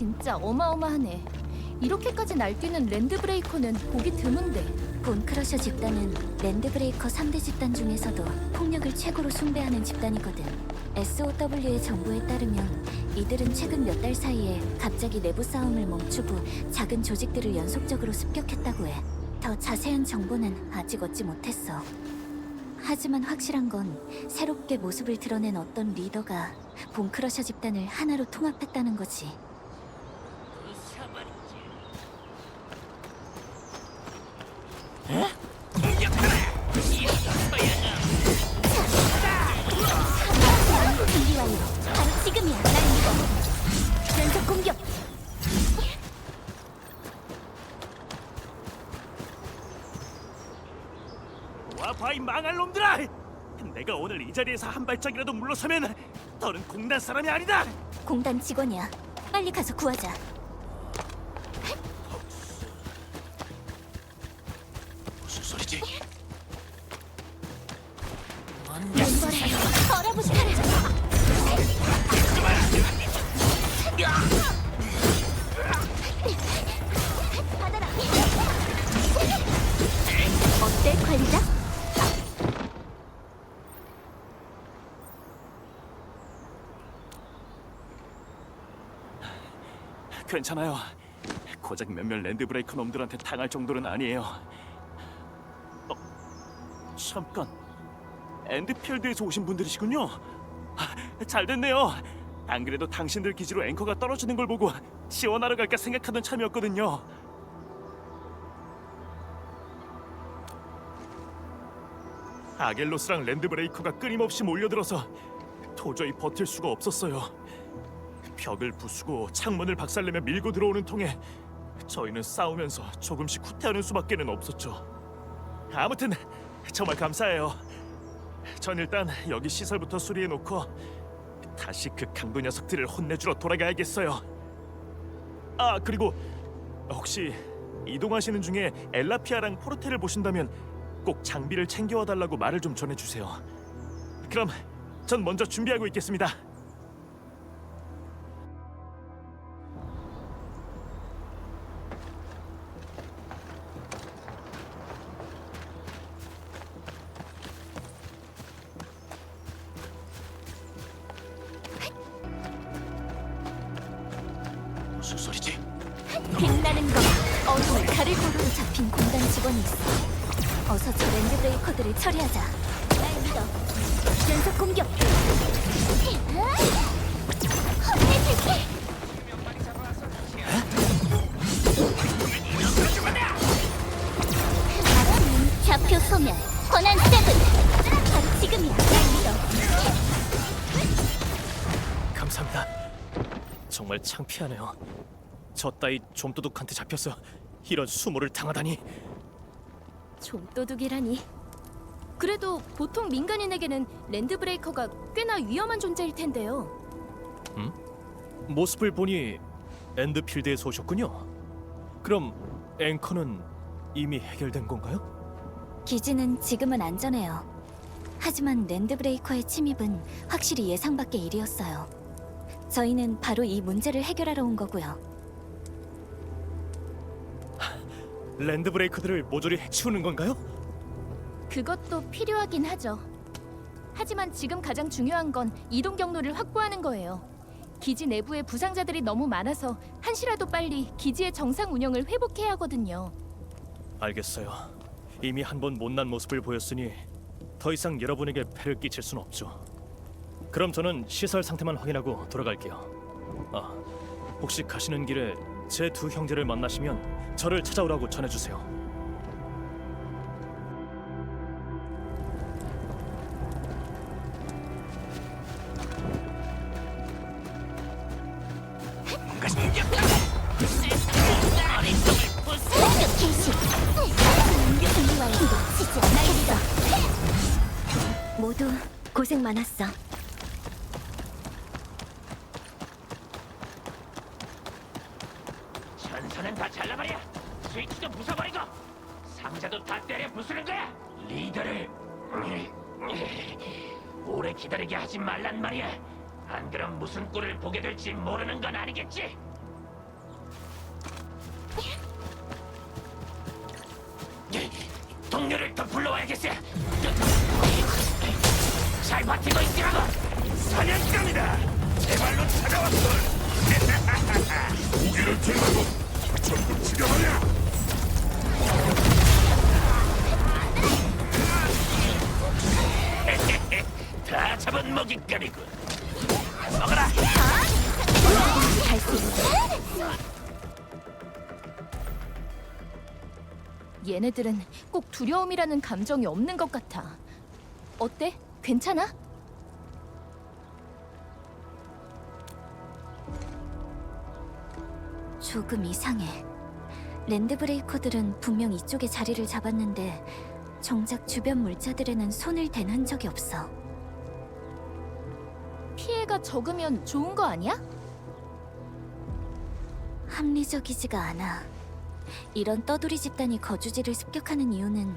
진짜 어마어마하네. 이렇게까지 날뛰는 랜드브레이커는 보기 드문데. 본크러셔 집단은 랜드브레이커 3대 집단 중에서도 폭력을 최고로 숭배하는 집단이거든. SOW의 정보에 따르면 이들은 최근 몇 달 사이에 갑자기 내부 싸움을 멈추고 작은 조직들을 연속적으로 습격했다고 해. 더 자세한 정보는 아직 얻지 못했어. 하지만 확실한 건 새롭게 모습을 드러낸 어떤 리더가 본크러셔 집단을 하나로 통합했다는 거지. 준비 완료. 바로 지금이야. 날 믿어. 연속 공격. 와 봐 이 망할 놈들아! 내가 오늘 이 자리에서 한 발짝이라도 물러서면 너는 공단 사람이 아니다! 공단 직원이야. 빨리 가서 구하자. 무슨 소리지? 멤버를 얼어붙여라. 받아라. 어때, 관리자? 괜찮아요. 고작 몇몇 랜드브레이커 놈들한테 당할 정도는 아니에요. 잠깐. 엔드필드에서 오신 분들이시군요. 잘 됐네요. 안 그래도 당신들 기지로 앵커가 떨어지는 걸 보고 지원하러 갈까 생각하던 참이었거든요. 아겔로스랑 랜드브레이커가 끊임없이 몰려들어서 도저히 버틸 수가 없었어요. 벽을 부수고 창문을 박살내며 밀고 들어오는 통에 저희는 싸우면서 조금씩 후퇴하는 수밖에는 없었죠. 아무튼 정말 감사해요. 전 일단 여기 시설부터 수리해놓고 다시 그 강도 녀석들을 혼내주러 돌아가야겠어요. 아 그리고 혹시 이동하시는 중에 엘라피아랑 포르테를 보신다면 꼭 장비를 챙겨와달라고 말을 좀 전해주세요. 그럼 전 먼저 준비하고 있겠습니다. 무슨 소리지? 빛나는 것. 어둠의 칼을 고루로 잡힌 공단 직원이 있어. 어서 저 랜드브레이커들을 처리하자. 날 믿어. 연속 공격. 혼내줄게. 좌표 소멸. 권한 세븐. 바로 지금이야. 날 믿어. 감사합니다. 정말 창피하네요. 저 따위 좀도둑한테 잡혀서 이런 수모를 당하다니. 좀도둑이라니. 그래도 보통 민간인에게는 랜드브레이커가 꽤나 위험한 존재일 텐데요. 모습을 보니 엔드필드에서 오셨군요. 그럼 앵커는 이미 해결된 건가요? 기지는 지금은 안전해요. 하지만 랜드브레이커의 침입은 확실히 예상 밖의 일이었어요. 저희는 바로 이 문제를 해결하러 온 거고요. 랜드브레이커들을 모조리 해치우는 건가요? 그것도 필요하긴 하죠. 하지만 지금 가장 중요한 건 이동 경로를 확보하는 거예요. 기지 내부에 부상자들이 너무 많아서 한시라도 빨리 기지의 정상 운영을 회복해야 하거든요. 알겠어요. 이미 한 번 못난 모습을 보였으니 더 이상 여러분에게 폐를 끼칠 순 없죠. 그럼 저는 시설 상태만 확인하고 돌아갈게요. 아, 혹시 가시는 길에 제 두 형제를 만나시면 저를 찾아오라고 전해주세요. 모두 고생 많았어. 전선은 다 잘라버려. 스위치도 부숴버리고 상자도 다 때려 부수는 거야. 리더를 오래 기다리게 하지 말란 말이야. 안 그럼 무슨 꼴을 보게 될지 모르는 건 아니겠지? 더 불러와야겠어. 잘 버티고 있으라고. 사냥감이다. 제발로 찾아왔어. 무기를 들고 전부 죽여버려. 다 잡은 먹잇감이군. 먹어라. 갈 수 있어. 얘네들은 꼭 두려움이라는 감정이 없는 것 같아. 어때? 괜찮아? 조금 이상해. 랜드브레이커들은 분명 이쪽에 자리를 잡았는데 정작 주변 물자들에는 손을 댄 흔적이 없어. 피해가 적으면 좋은 거 아니야? 합리적이지가 않아. 이런 떠돌이 집단이 거주지를 습격하는 이유는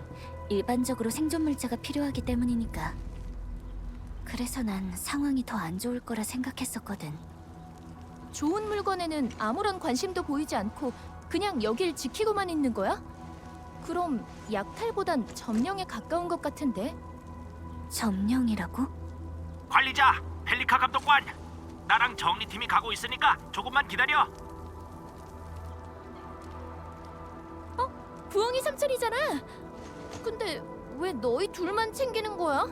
일반적으로 생존 물자가 필요하기 때문이니까. 그래서 난 상황이 더 안 좋을 거라 생각했었거든. 좋은 물건에는 아무런 관심도 보이지 않고 그냥 여길 지키고만 있는 거야? 그럼 약탈보단 점령에 가까운 것 같은데? 점령이라고? 관리자, 펠리카 감독관. 나랑 정리팀이 가고 있으니까 조금만 기다려. 부엉이 삼촌이잖아. 근데 왜 너희 둘만 챙기는 거야?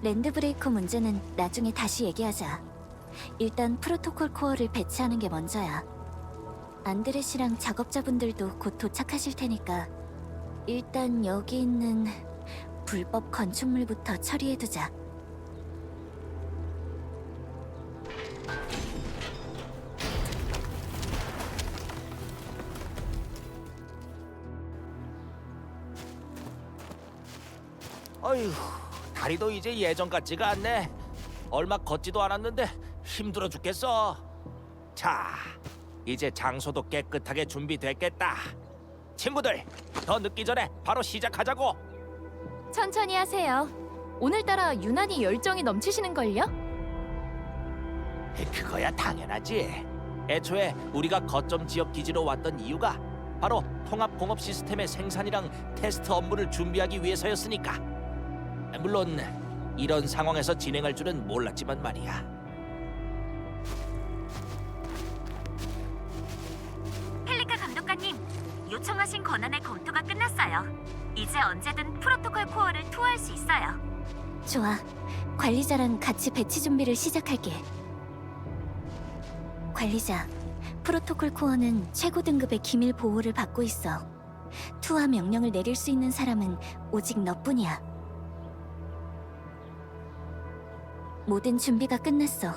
랜드브레이커 문제는 나중에 다시 얘기하자. 일단 프로토콜 코어를 배치하는 게 먼저야. 안드레시랑 작업자분들도 곧 도착하실 테니까 일단 여기 있는 불법 건축물부터 처리해두자. 어휴, 다리도 이제 예전 같지가 않네. 얼마 걷지도 않았는데 힘들어 죽겠어. 자, 이제 장소도 깨끗하게 준비됐겠다. 친구들, 더 늦기 전에 바로 시작하자고. 천천히 하세요. 오늘따라 유난히 열정이 넘치시는걸요? 그거야 당연하지. 애초에 우리가 거점 지역 기지로 왔던 이유가 바로 통합 공업 시스템의 생산이랑 테스트 업무를 준비하기 위해서였으니까. 물론 이런 상황에서 진행할 줄은 몰랐지만 말이야. 펠리카 감독관님, 요청하신 권한의 검토가 끝났어요. 이제 언제든 프로토콜 코어를 투어할 수 있어요. 좋아. 관리자랑 같이 배치 준비를 시작할게. 관리자, 프로토콜 코어는 최고 등급의 기밀 보호를 받고 있어. 투하 명령을 내릴 수 있는 사람은 오직 너뿐이야. 모든 준비가 끝났어.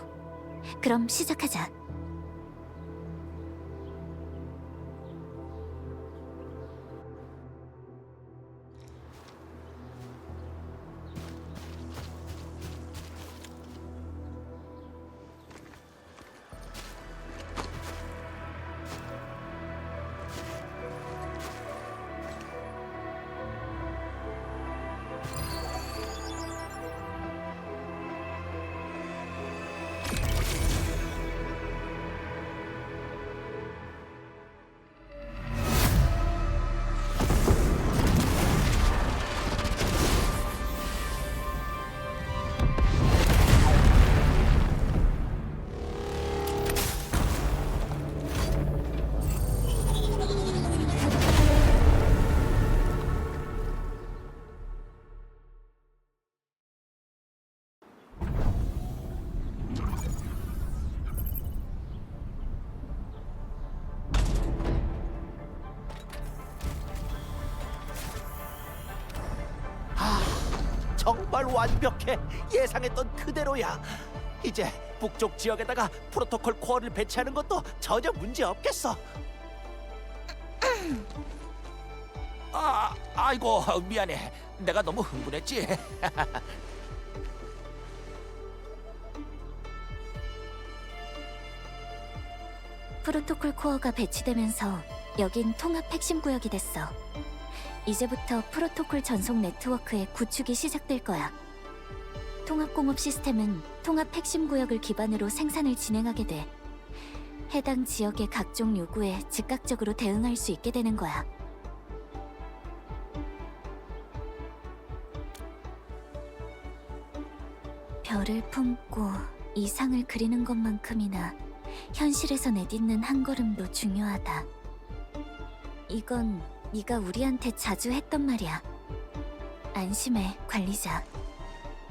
그럼 시작하자. 정말 완벽해. 예상했던 그대로야. 이제 북쪽 지역에다가 프로토콜 코어를 배치하는 것도 전혀 문제 없겠어. 아이고 미안해. 내가 너무 흥분했지. 프로토콜 코어가 배치되면서 여긴 통합 핵심 구역이 됐어. 이제부터 프로토콜 전송 네트워크의 구축이 시작될 거야. 통합공업 시스템은 통합 핵심 구역을 기반으로 생산을 진행하게 돼. 해당 지역의 각종 요구에 즉각적으로 대응할 수 있게 되는 거야. 별을 품고 이상을 그리는 것만큼이나 현실에서 내딛는 한 걸음도 중요하다. 이건 네가 우리한테 자주 했던 말이야. 안심해, 관리자.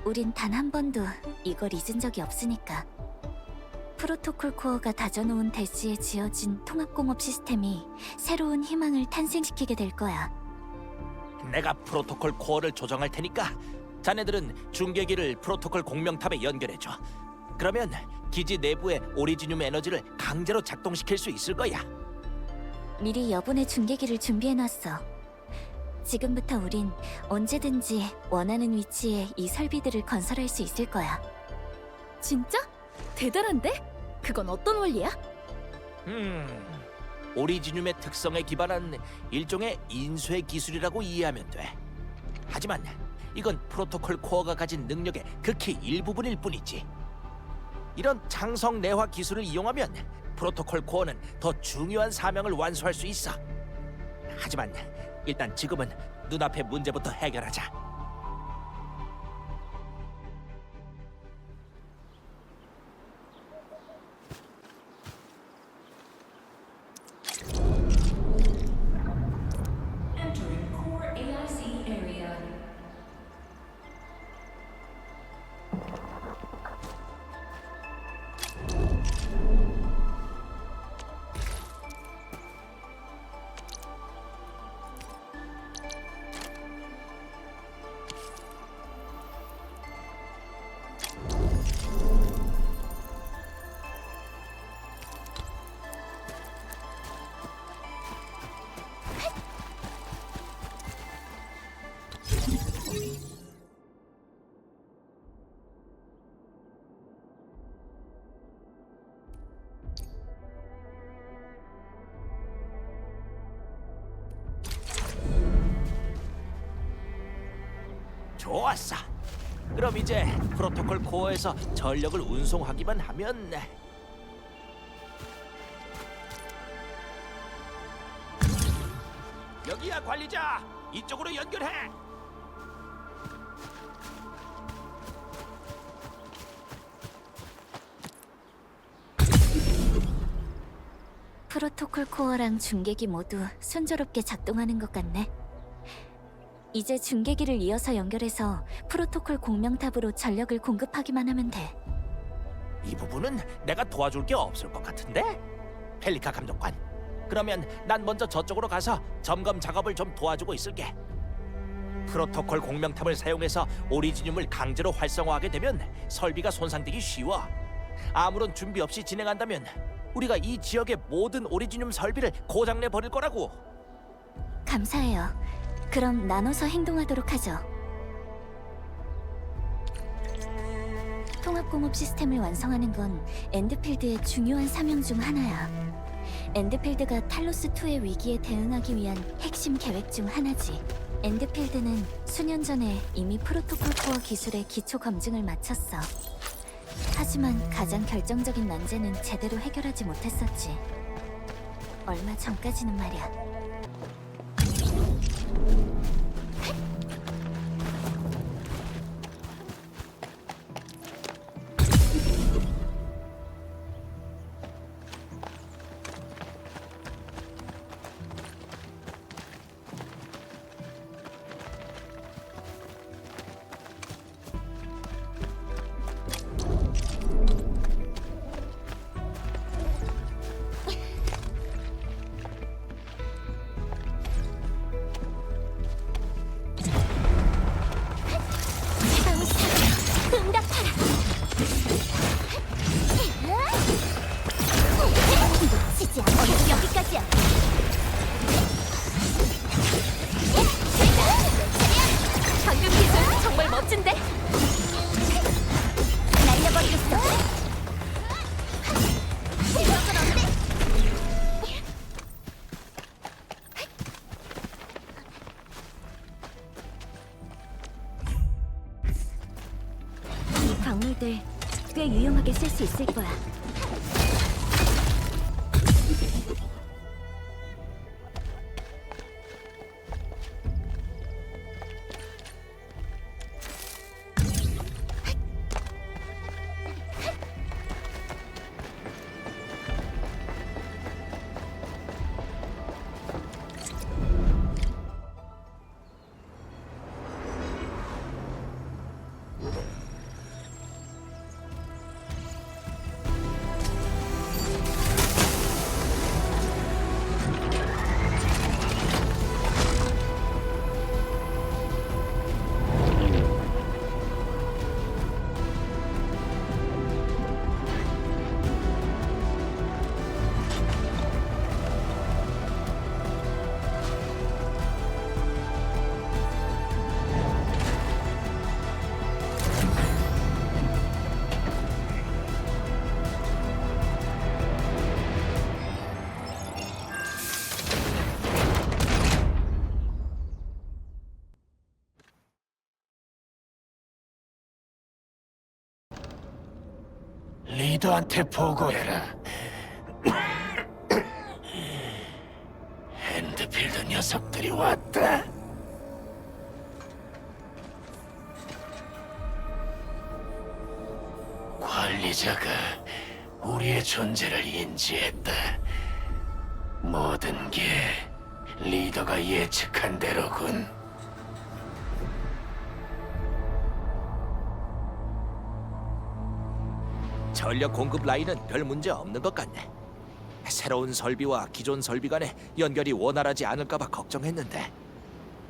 우린 단 한 번도 이걸 잊은 적이 없으니까. 프로토콜 코어가 다져놓은 대지에 지어진 통합공업 시스템이 새로운 희망을 탄생시키게 될 거야. 내가 프로토콜 코어를 조정할 테니까 자네들은 중계기를 프로토콜 공명탑에 연결해줘. 그러면 기지 내부의 오리지늄 에너지를 강제로 작동시킬 수 있을 거야. 미리 여분의 중계기를 준비해놨어. 지금부터 우린 언제든지 원하는 위치에 이 설비들을 건설할 수 있을 거야. 진짜? 대단한데? 그건 어떤 원리야? 오리지늄의 특성에 기반한 일종의 인쇄 기술이라고 이해하면 돼. 하지만 이건 프로토콜 코어가 가진 능력의 극히 일부분일 뿐이지. 이런 창성 내화 기술을 이용하면 프로토콜 코어는 더 중요한 사명을 완수할 수 있어. 하지만 일단 지금은 눈앞의 문제부터 해결하자. 좋았어. 그럼 이제 프로토콜 코어에서 전력을 운송하기만 하면 여기야 관리자. 이쪽으로 연결해. 프로토콜 코어랑 중계기 모두 순조롭게 작동하는 것 같네. 이제 중계기를 이어서 연결해서 프로토콜 공명탑으로 전력을 공급하기만 하면 돼. 이 부분은 내가 도와줄 게 없을 것 같은데? 펠리카 감독관. 그러면 난 먼저 저쪽으로 가서 점검 작업을 좀 도와주고 있을게. 프로토콜 공명탑을 사용해서 오리지늄을 강제로 활성화하게 되면 설비가 손상되기 쉬워. 아무런 준비 없이 진행한다면 우리가 이 지역의 모든 오리지늄 설비를 고장내 버릴 거라고. 감사해요. 그럼 나눠서 행동하도록 하죠. 통합공업 시스템을 완성하는 건 엔드필드의 중요한 사명 중 하나야. 엔드필드가 탈로스2의 위기에 대응하기 위한 핵심 계획 중 하나지. 엔드필드는 수년 전에 이미 프로토콜 코어 기술의 기초 검증을 마쳤어. 하지만 가장 결정적인 난제는 제대로 해결하지 못했었지. 얼마 전까지는 말이야. 여기까지야. 방금 기술 정말 멋진데? 날려버리겠어. 이건 어때? 이 광물들 꽤 유용하게 쓸 수 있을 거야. 리더한테 보고해라. 핸드필드 녀석들이 왔다. 관리자가 우리의 존재를 인지했다. 모든 게 리더가 예측한 대로군. 전력 공급 라인은 별 문제 없는 것 같네. 새로운 설비와 기존 설비 간의 연결이 원활하지 않을까봐 걱정했는데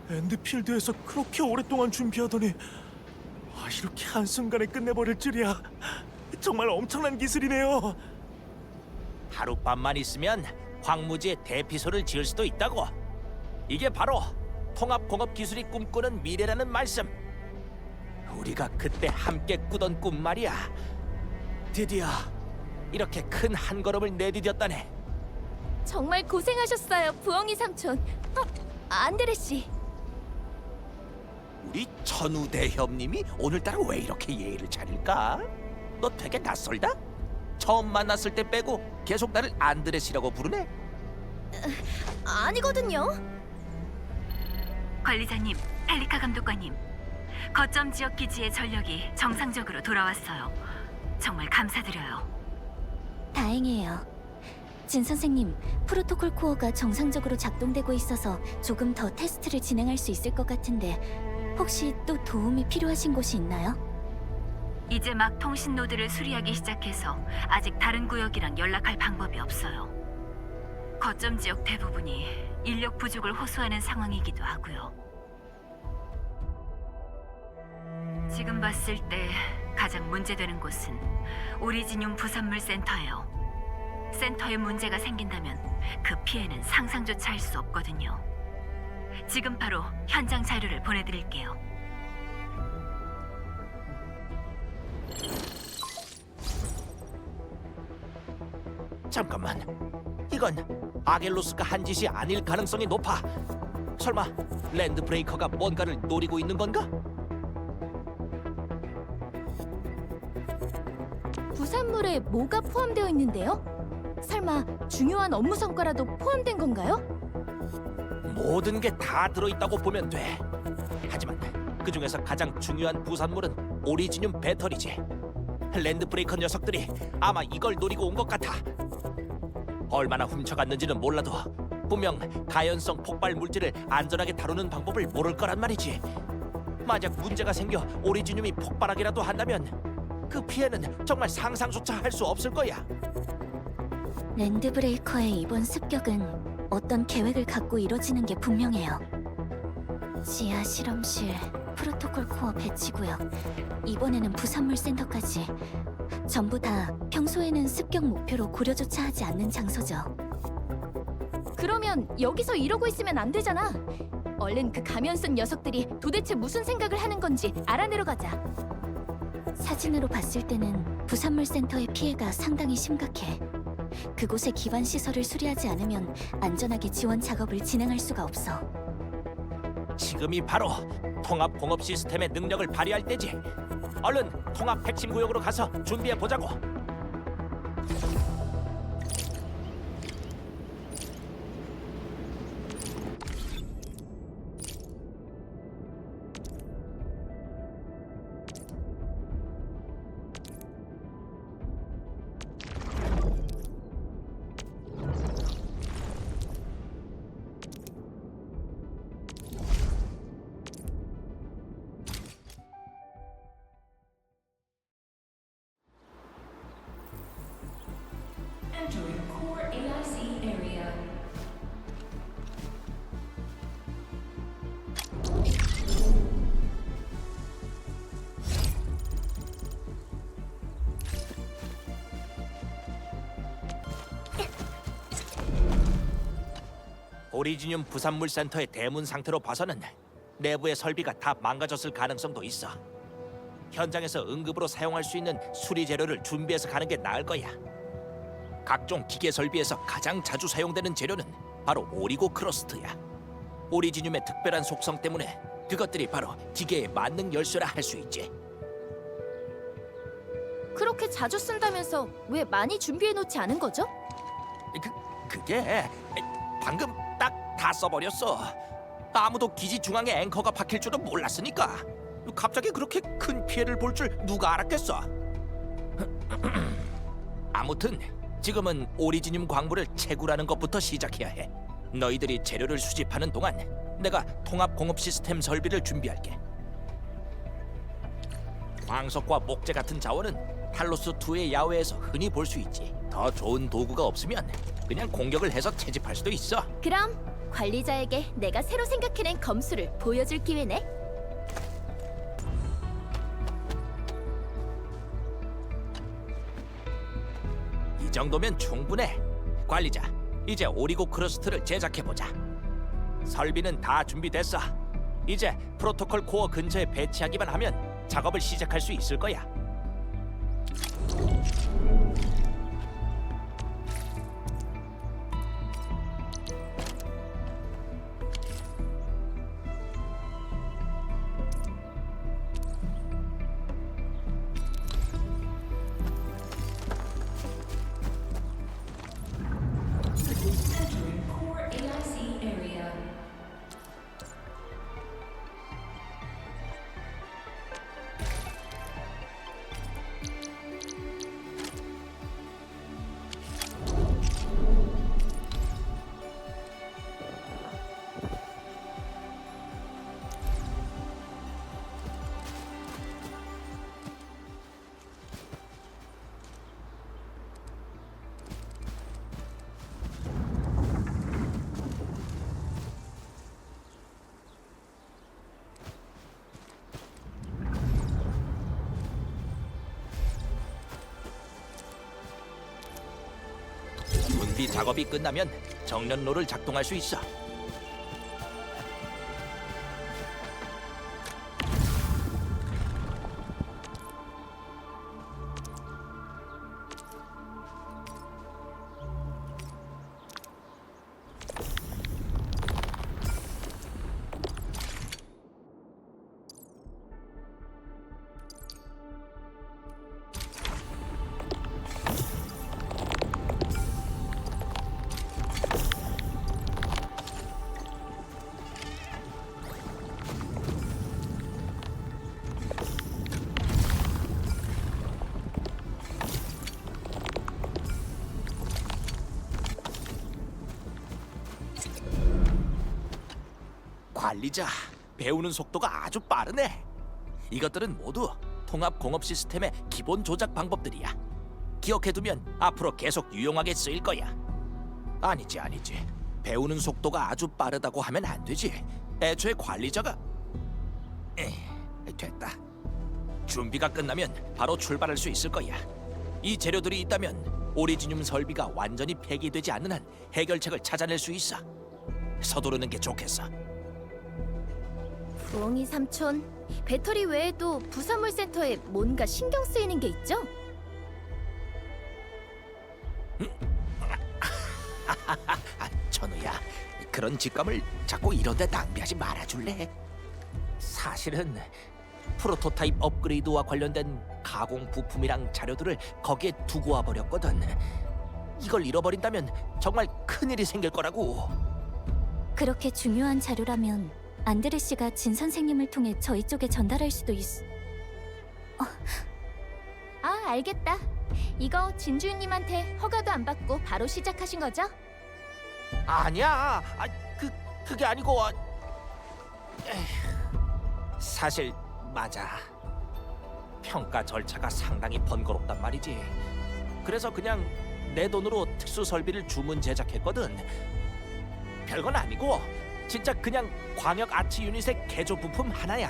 엔드필드에서 그렇게 오랫동안 준비하더니 이렇게 한순간에 끝내버릴 줄이야. 정말 엄청난 기술이네요. 하룻밤만 있으면 황무지에 대피소를 지을 수도 있다고. 이게 바로 통합공업 기술이 꿈꾸는 미래라는 말씀. 우리가 그때 함께 꾸던 꿈 말이야. 드디어 이렇게 큰 한 걸음을 내디뎠다네. 정말 고생하셨어요, 부엉이 삼촌. 안드레 씨. 우리 천우 대협님이 오늘따라 왜 이렇게 예의를 차릴까? 너 되게 낯설다? 처음 만났을 때 빼고 계속 나를 안드레시라고 부르네? 아니거든요. 관리자님, 펠리카 감독관님, 거점 지역 기지의 전력이 정상적으로 돌아왔어요. 정말 감사드려요. 다행이에요. 진 선생님, 프로토콜 코어가 정상적으로 작동되고 있어서 조금 더 테스트를 진행할 수 있을 것 같은데 혹시 또 도움이 필요하신 곳이 있나요? 이제 막 통신 노드를 수리하기 시작해서 아직 다른 구역이랑 연락할 방법이 없어요. 거점 지역 대부분이 인력 부족을 호소하는 상황이기도 하고요. 지금 봤을 때 가장 문제되는 곳은 오리지늄 부산물 센터예요. 센터에 문제가 생긴다면 그 피해는 상상조차 할 수 없거든요. 지금 바로 현장 자료를 보내드릴게요. 잠깐만, 이건 아겔로스가 한 짓이 아닐 가능성이 높아. 설마 랜드 브레이커가 뭔가를 노리고 있는 건가? 부산물에 뭐가 포함되어 있는데요? 설마 중요한 업무 성과라도 포함된 건가요? 모든 게 다 들어있다고 보면 돼. 하지만 그 중에서 가장 중요한 부산물은 오리지늄 배터리지. 랜드 브레이커 녀석들이 아마 이걸 노리고 온 것 같아. 얼마나 훔쳐갔는지는 몰라도 분명 가연성 폭발 물질을 안전하게 다루는 방법을 모를 거란 말이지. 만약 문제가 생겨 오리지늄이 폭발하기라도 한다면 그 피해는 정말 상상조차 할 수 없을 거야. 랜드브레이커의 이번 습격은 어떤 계획을 갖고 이뤄지는 게 분명해요. 지하 실험실, 프로토콜 코어 배치구역, 이번에는 부산물 센터까지 전부 다 평소에는 습격 목표로 고려조차 하지 않는 장소죠. 그러면 여기서 이러고 있으면 안 되잖아. 얼른 그 가면 쓴 녀석들이 도대체 무슨 생각을 하는 건지 알아내러 가자. 사진으로 봤을 때는 부산물 센터의 피해가 상당히 심각해. 그곳의 기반 시설을 수리하지 않으면 안전하게 지원 작업을 진행할 수가 없어. 지금이 바로 통합 공업 시스템의 능력을 발휘할 때지. 얼른 통합 핵심 구역으로 가서 준비해 보자고. Entering core AIC area. 오리지늄 부산물 센터의 대문 상태로 봐서는 내부의 설비가 다 망가졌을 가능성도 있어. 현장에서 응급으로 사용할 수 있는 수리 재료를 준비해서 가는 게 나을 거야. 각종 기계 설비에서 가장 자주 사용되는 재료는 바로 오리고 크러스트야. 오리지늄의 특별한 속성 때문에 그것들이 바로 기계의 만능 열쇠라 할 수 있지. 그렇게 자주 쓴다면서 왜 많이 준비해 놓지 않은 거죠? 그게 방금 딱 다 써버렸어. 아무도 기지 중앙에 앵커가 박힐 줄은 몰랐으니까. 갑자기 그렇게 큰 피해를 볼 줄 누가 알았겠어. 아무튼 지금은 오리지늄 광물을 채굴하는 것부터 시작해야 해. 너희들이 재료를 수집하는 동안 내가 통합 공업 시스템 설비를 준비할게. 광석과 목재 같은 자원은 탈로스2의 야외에서 흔히 볼 수 있지. 더 좋은 도구가 없으면 그냥 공격을 해서 채집할 수도 있어. 그럼 관리자에게 내가 새로 생각해낸 검수를 보여줄 기회네. 이 정도면 충분해. 관리자, 이제 오리고 크러스트를 제작해보자. 설비는 다 준비됐어. 이제 프로토콜 코어 근처에 배치하기만 하면 작업을 시작할 수 있을 거야. Entering core AIC area. 준비 작업이 끝나면 정련로를 작동할 수 있어. 관리자, 배우는 속도가 아주 빠르네. 이것들은 모두 통합 공업 시스템의 기본 조작 방법들이야. 기억해두면 앞으로 계속 유용하게 쓰일 거야. 아니지. 배우는 속도가 아주 빠르다고 하면 안 되지. 애초에 관리자가... 됐다. 준비가 끝나면 바로 출발할 수 있을 거야. 이 재료들이 있다면 오리지늄 설비가 완전히 폐기되지 않는 한 해결책을 찾아낼 수 있어. 서두르는 게 좋겠어. 부엉이 삼촌, 배터리 외에도 부산물 센터에 뭔가 신경 쓰이는 게 있죠? 천우야, 그런 직감을 자꾸 이런 데 낭비하지 말아줄래? 사실은 프로토타입 업그레이드와 관련된 가공 부품이랑 자료들을 거기에 두고 와버렸거든. 이걸 잃어버린다면 정말 큰일이 생길 거라고. 그렇게 중요한 자료라면 안드레 씨가 진 선생님을 통해 저희 쪽에 전달할 수도 아, 알겠다. 이거 진주인님한테 허가도 안 받고 바로 시작하신 거죠? 아니야. 그게 아니고 사실 맞아. 평가 절차가 상당히 번거롭단 말이지. 그래서 그냥 내 돈으로 특수 설비를 주문 제작했거든. 별건 아니고 진짜 그냥 광역 아치 유닛의 개조 부품 하나야.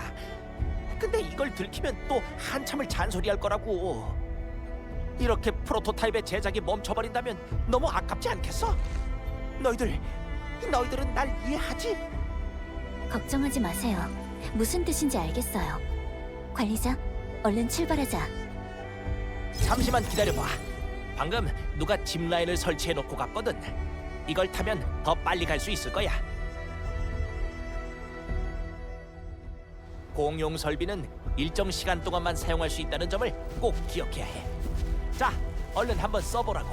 근데 이걸 들키면 또 한참을 잔소리할 거라고. 이렇게 프로토타입의 제작이 멈춰버린다면 너무 아깝지 않겠어? 너희들은 날 이해하지? 걱정하지 마세요. 무슨 뜻인지 알겠어요. 관리자, 얼른 출발하자. 잠시만 기다려봐. 방금 누가 짚라인을 설치해놓고 갔거든. 이걸 타면 더 빨리 갈 수 있을 거야. 공용 설비는 일정 시간 동안만 사용할 수 있다는 점을 꼭 기억해야 해. 자, 얼른 한번 써보라고.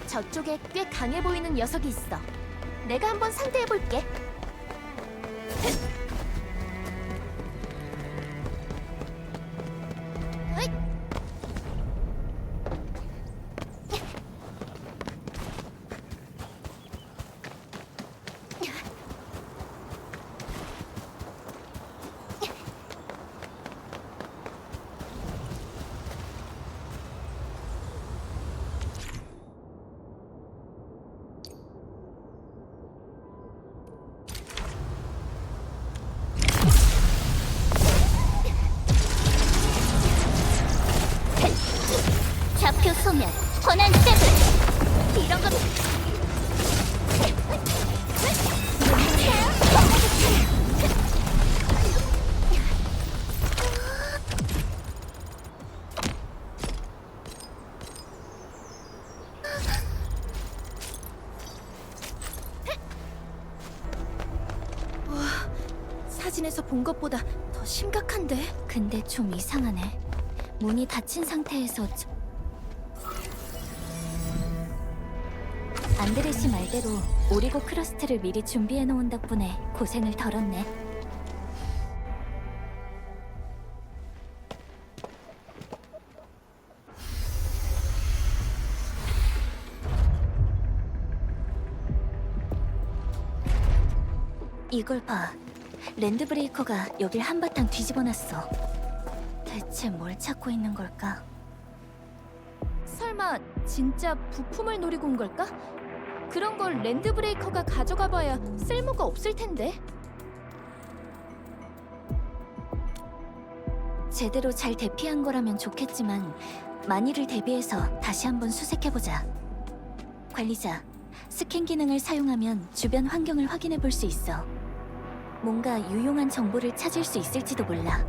저쪽에 꽤 강해 보이는 녀석이 있어. 내가 한번 상대해 볼게. 좌표 소멸, 권한 세븐. 이런 건 사진에서 본 것보다 더 심각한데? 근데 좀 이상하네. 문이 닫힌 상태에서 안드레시 말대로 오리고 크러스트를 미리 준비해 놓은 덕분에 고생을 덜었네. 이걸 봐. 랜드 브레이커가 여길 한바탕 뒤집어 놨어. 대체 뭘 찾고 있는 걸까? 설마 진짜 부품을 노리고 온 걸까? 그런 걸 랜드 브레이커가 가져가 봐야 쓸모가 없을 텐데. 제대로 잘 대피한 거라면 좋겠지만 만일을 대비해서 다시 한번 수색해보자. 관리자, 스캔 기능을 사용하면 주변 환경을 확인해 볼 수 있어. 뭔가 유용한 정보를 찾을 수 있을지도 몰라.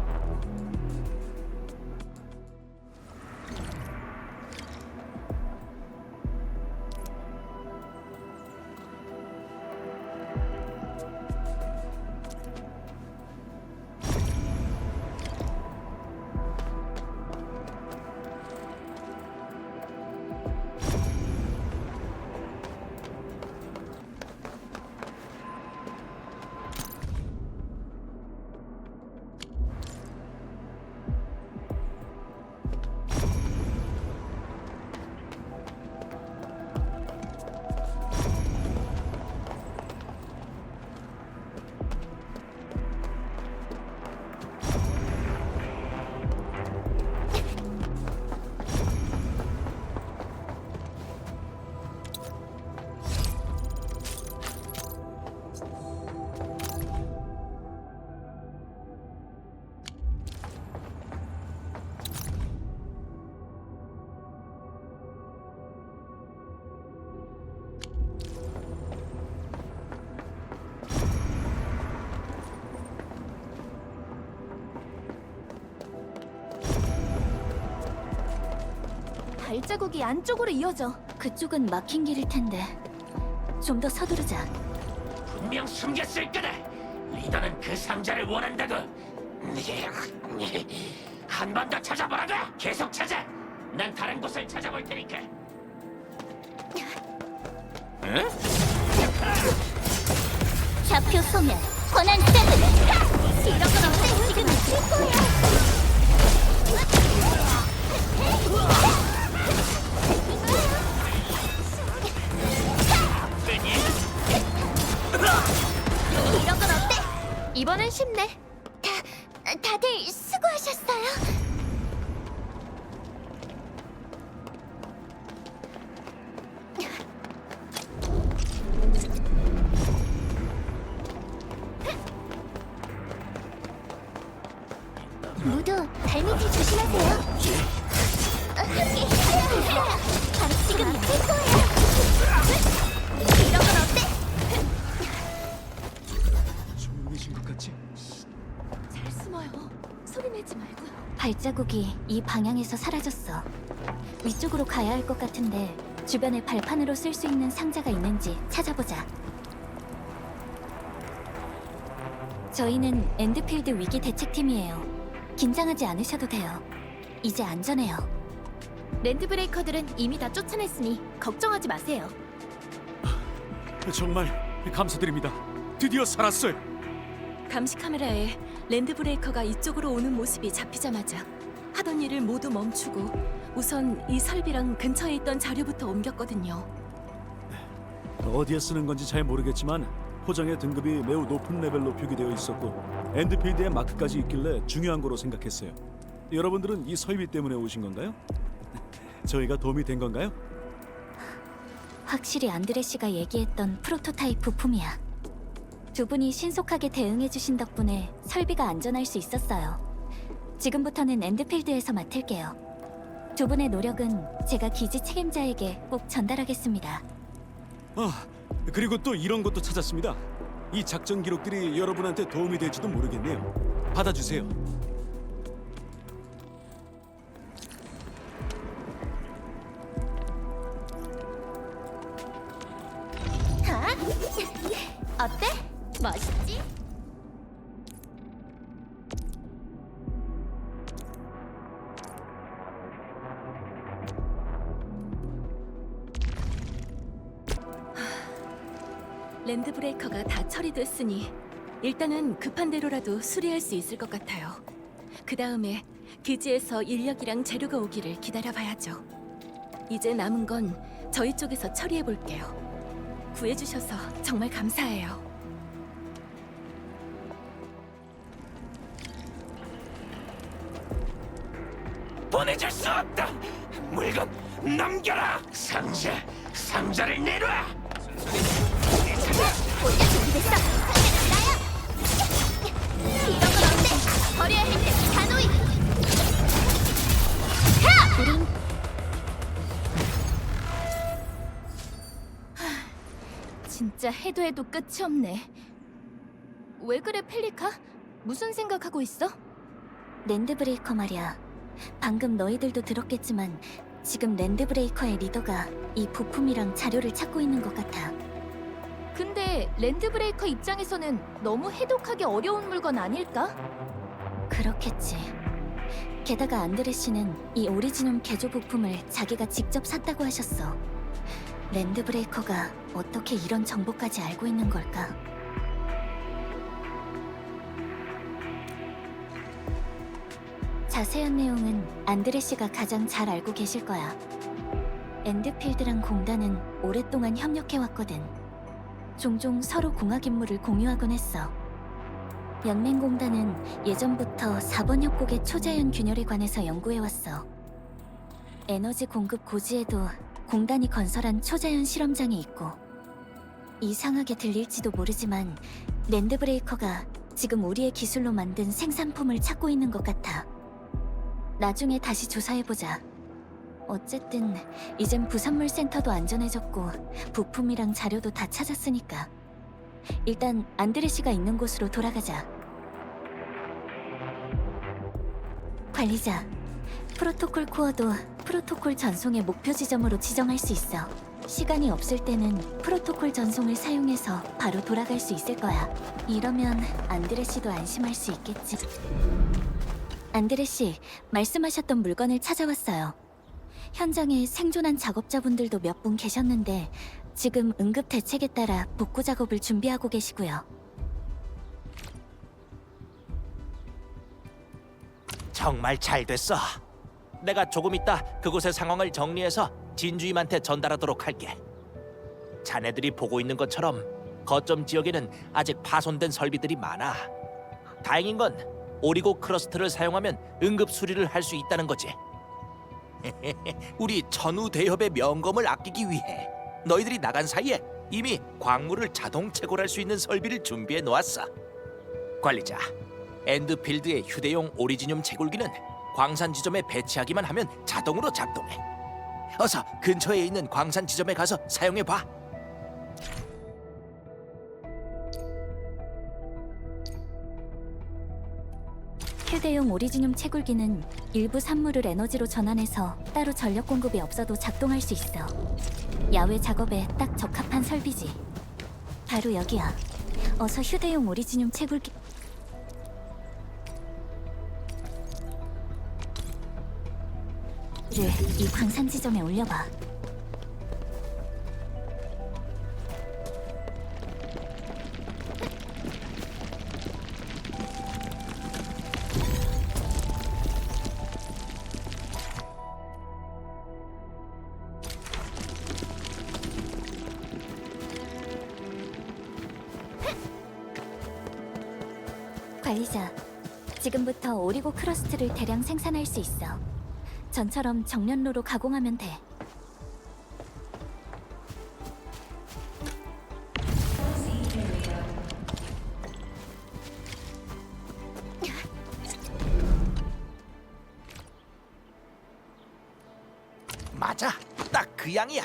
발자국이 안쪽으로 이어져. 그쪽은 막힌 길일 텐데. 좀 더 서두르자. 분명 숨겼을 거다. 리더는 그 상자를 원한다고. 한 번 더 찾아보라고. 계속 찾아. 난 다른 곳을 찾아볼 테니까. 좌표 소멸, 권한 세븐. 이런 건 어때? 지금은 최고야. 이런 건 어때? 이번엔 쉽네. 다들 수고하셨어요. 모두 발밑을 조심하세요. 여기 바로 지금 최고예요. 이런 건 어때? 잘 숨어요. 소리 내지 말고요. 발자국이 이 방향에서 사라졌어. 위쪽으로 가야 할 것 같은데 주변에 발판으로 쓸 수 있는 상자가 있는지 찾아보자. 저희는 엔드필드 위기 대책팀이에요. 긴장하지 않으셔도 돼요. 이제 안전해요. 랜드 브레이커들은 이미 다 쫓아냈으니 걱정하지 마세요. 정말 감사드립니다. 드디어 살았어요. 감시 카메라에 랜드 브레이커가 이쪽으로 오는 모습이 잡히자마자 하던 일을 모두 멈추고 우선 이 설비랑 근처에 있던 자료부터 옮겼거든요. 어디에 쓰는 건지 잘 모르겠지만 포장의 등급이 매우 높은 레벨로 표기되어 있었고 엔드필드에 마크까지 있길래 중요한 거로 생각했어요. 여러분들은 이 설비 때문에 오신 건가요? 저희가 도움이 된 건가요? 확실히 안드레 씨가 얘기했던 프로토타입 부품이야. 두 분이 신속하게 대응해 주신 덕분에 설비가 안전할 수 있었어요. 지금부터는 엔드필드에서 맡을게요. 두 분의 노력은 제가 기지 책임자에게 꼭 전달하겠습니다. 그리고 또 이런 것도 찾았습니다. 이 작전 기록들이 여러분한테 도움이 될지도 모르겠네요. 받아주세요. 어때? 멋있지? 랜드 브레이커가 다 처리됐으니 일단은 급한 대로라도 수리할 수 있을 것 같아요. 그 다음에 기지에서 인력이랑 재료가 오기를 기다려봐야죠. 이제 남은 건 저희 쪽에서 처리해 볼게요. 구해주셔서 정말 감사해요. 보내줄 수 없다. 물건 넘겨라. 상자를 내놔. 올려 준비됐어. 상대는 나야. 이런 건 어때? 버려야 할 때 단호히. 우린 진짜 해도 해도 끝이 없네. 왜 그래, 펠리카? 무슨 생각하고 있어? 랜드 브레이커 말이야. 방금 너희들도 들었겠지만 지금 랜드 브레이커의 리더가 이 부품이랑 자료를 찾고 있는 것 같아. 근데 랜드 브레이커 입장에서는 너무 해독하기 어려운 물건 아닐까? 그렇겠지. 게다가 안드레 씨는 이 오리지눔 개조 부품을 자기가 직접 샀다고 하셨어. 랜드 브레이커가 어떻게 이런 정보까지 알고 있는 걸까? 자세한 내용은 안드레 씨가 가장 잘 알고 계실 거야. 엔드필드랑 공단은 오랫동안 협력해왔거든. 종종 서로 공학 임무를 공유하곤 했어. 연맹공단은 예전부터 4번 협곡의 초자연 균열에 관해서 연구해왔어. 에너지 공급 고지에도 공단이 건설한 초자연 실험장이 있고. 이상하게 들릴지도 모르지만 랜드 브레이커가 지금 우리의 기술로 만든 생산품을 찾고 있는 것 같아. 나중에 다시 조사해보자. 어쨌든 이젠 부산물 센터도 안전해졌고 부품이랑 자료도 다 찾았으니까 일단 안드레 씨가 있는 곳으로 돌아가자. 관리자, 프로토콜 코어도 프로토콜 전송의 목표 지점으로 지정할 수 있어. 시간이 없을 때는 프로토콜 전송을 사용해서 바로 돌아갈 수 있을 거야. 이러면 안드레 씨도 안심할 수 있겠지. 안드레 씨, 말씀하셨던 물건을 찾아왔어요. 현장에 생존한 작업자분들도 몇 분 계셨는데 지금 응급 대책에 따라 복구 작업을 준비하고 계시고요. 정말 잘 됐어. 내가 조금 있다 그곳의 상황을 정리해서 진주임한테 전달하도록 할게. 자네들이 보고 있는 것처럼 거점 지역에는 아직 파손된 설비들이 많아. 다행인 건 오리고 크러스트를 사용하면 응급 수리를 할 수 있다는 거지. 우리 전후 대협의 명검을 아끼기 위해 너희들이 나간 사이에 이미 광물을 자동 채굴할 수 있는 설비를 준비해 놓았어. 관리자, 엔드필드의 휴대용 오리지늄 채굴기는 광산 지점에 배치하기만 하면 자동으로 작동해. 어서 근처에 있는 광산 지점에 가서 사용해 봐. 휴대용 오리지늄 채굴기는 일부 산물을 에너지로 전환해서 따로 전력 공급이 없어도 작동할 수 있어. 야외 작업에 딱 적합한 설비지. 바로 여기야. 어서 휴대용 오리지늄 채굴기... 를 이 광산 지점에 올려봐. 관리자, 지금부터 오리고 크러스트를 대량 생산할 수 있어. 전처럼 정련로로 가공하면 돼. 맞아, 딱 그 양이야.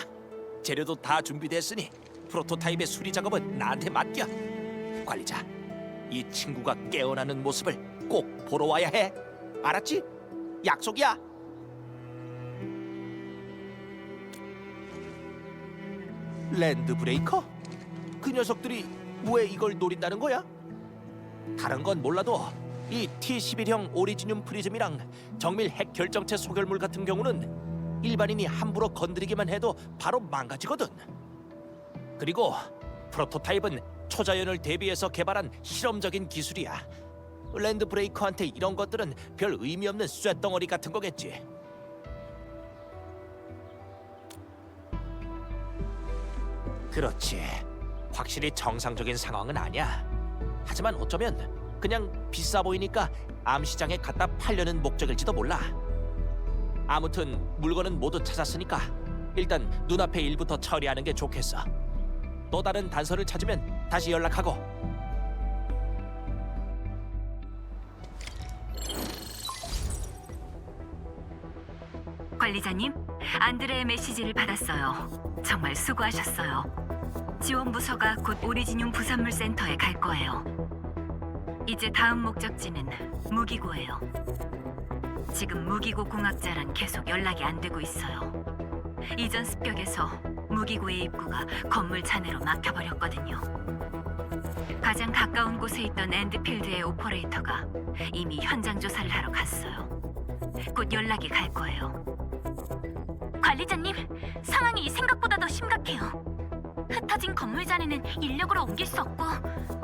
재료도 다 준비됐으니 프로토타입의 수리 작업은 나한테 맡겨. 관리자, 이 친구가 깨어나는 모습을 꼭 보러 와야 해. 알았지? 약속이야. 랜드 브레이커? 그 녀석들이 왜 이걸 노린다는 거야? 다른 건 몰라도 이 T11형 오리지늄 프리즘이랑 정밀 핵 결정체 소결물 같은 경우는 일반인이 함부로 건드리기만 해도 바로 망가지거든. 그리고 프로토타입은 초자연을 대비해서 개발한 실험적인 기술이야. 랜드 브레이커한테 이런 것들은 별 의미 없는 쇳덩어리 같은 거겠지. 그렇지. 확실히 정상적인 상황은 아니야. 하지만 어쩌면 그냥 비싸 보이니까 암시장에 갖다 팔려는 목적일지도 몰라. 아무튼 물건은 모두 찾았으니까 일단 눈앞의 일부터 처리하는 게 좋겠어. 또 다른 단서를 찾으면 다시 연락하고. 관리자님, 안드레의 메시지를 받았어요. 정말 수고하셨어요. 지원 부서가 곧 오리지늄 부산물 센터에 갈 거예요. 이제 다음 목적지는 무기고예요. 지금 무기고 공학자랑 계속 연락이 안 되고 있어요. 이전 습격에서 무기고의 입구가 건물 잔해로 막혀버렸거든요. 가장 가까운 곳에 있던 엔드필드의 오퍼레이터가 이미 현장 조사를 하러 갔어요. 곧 연락이 갈 거예요. 관리자님, 상황이 생각보다 더 심각해요. 흩어진 건물 잔해는 인력으로 옮길 수 없고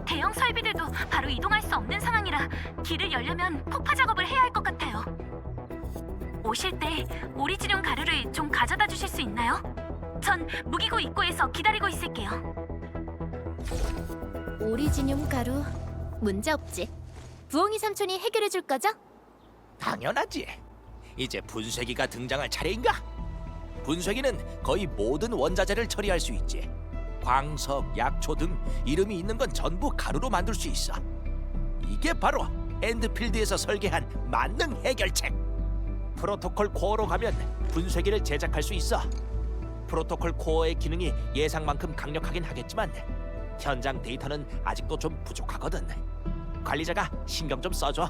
대형 설비들도 바로 이동할 수 없는 상황이라 길을 열려면 폭파 작업을 해야 할 것 같아요. 오실 때 오리지늄 가루를 좀 가져다 주실 수 있나요? 전 무기고 입구에서 기다리고 있을게요. 오리지늄 가루 문제 없지. 부엉이 삼촌이 해결해 줄 거죠? 당연하지. 이제 분쇄기가 등장할 차례인가? 분쇄기는 거의 모든 원자재를 처리할 수 있지. 광석, 약초 등 이름이 있는 건 전부 가루로 만들 수 있어. 이게 바로 엔드필드에서 설계한 만능 해결책. 프로토콜 코어로 가면 분쇄기를 제작할 수 있어. 프로토콜 코어의 기능이 예상만큼 강력하긴 하겠지만 현장 데이터는 아직도 좀 부족하거든. 관리자가 신경 좀 써줘.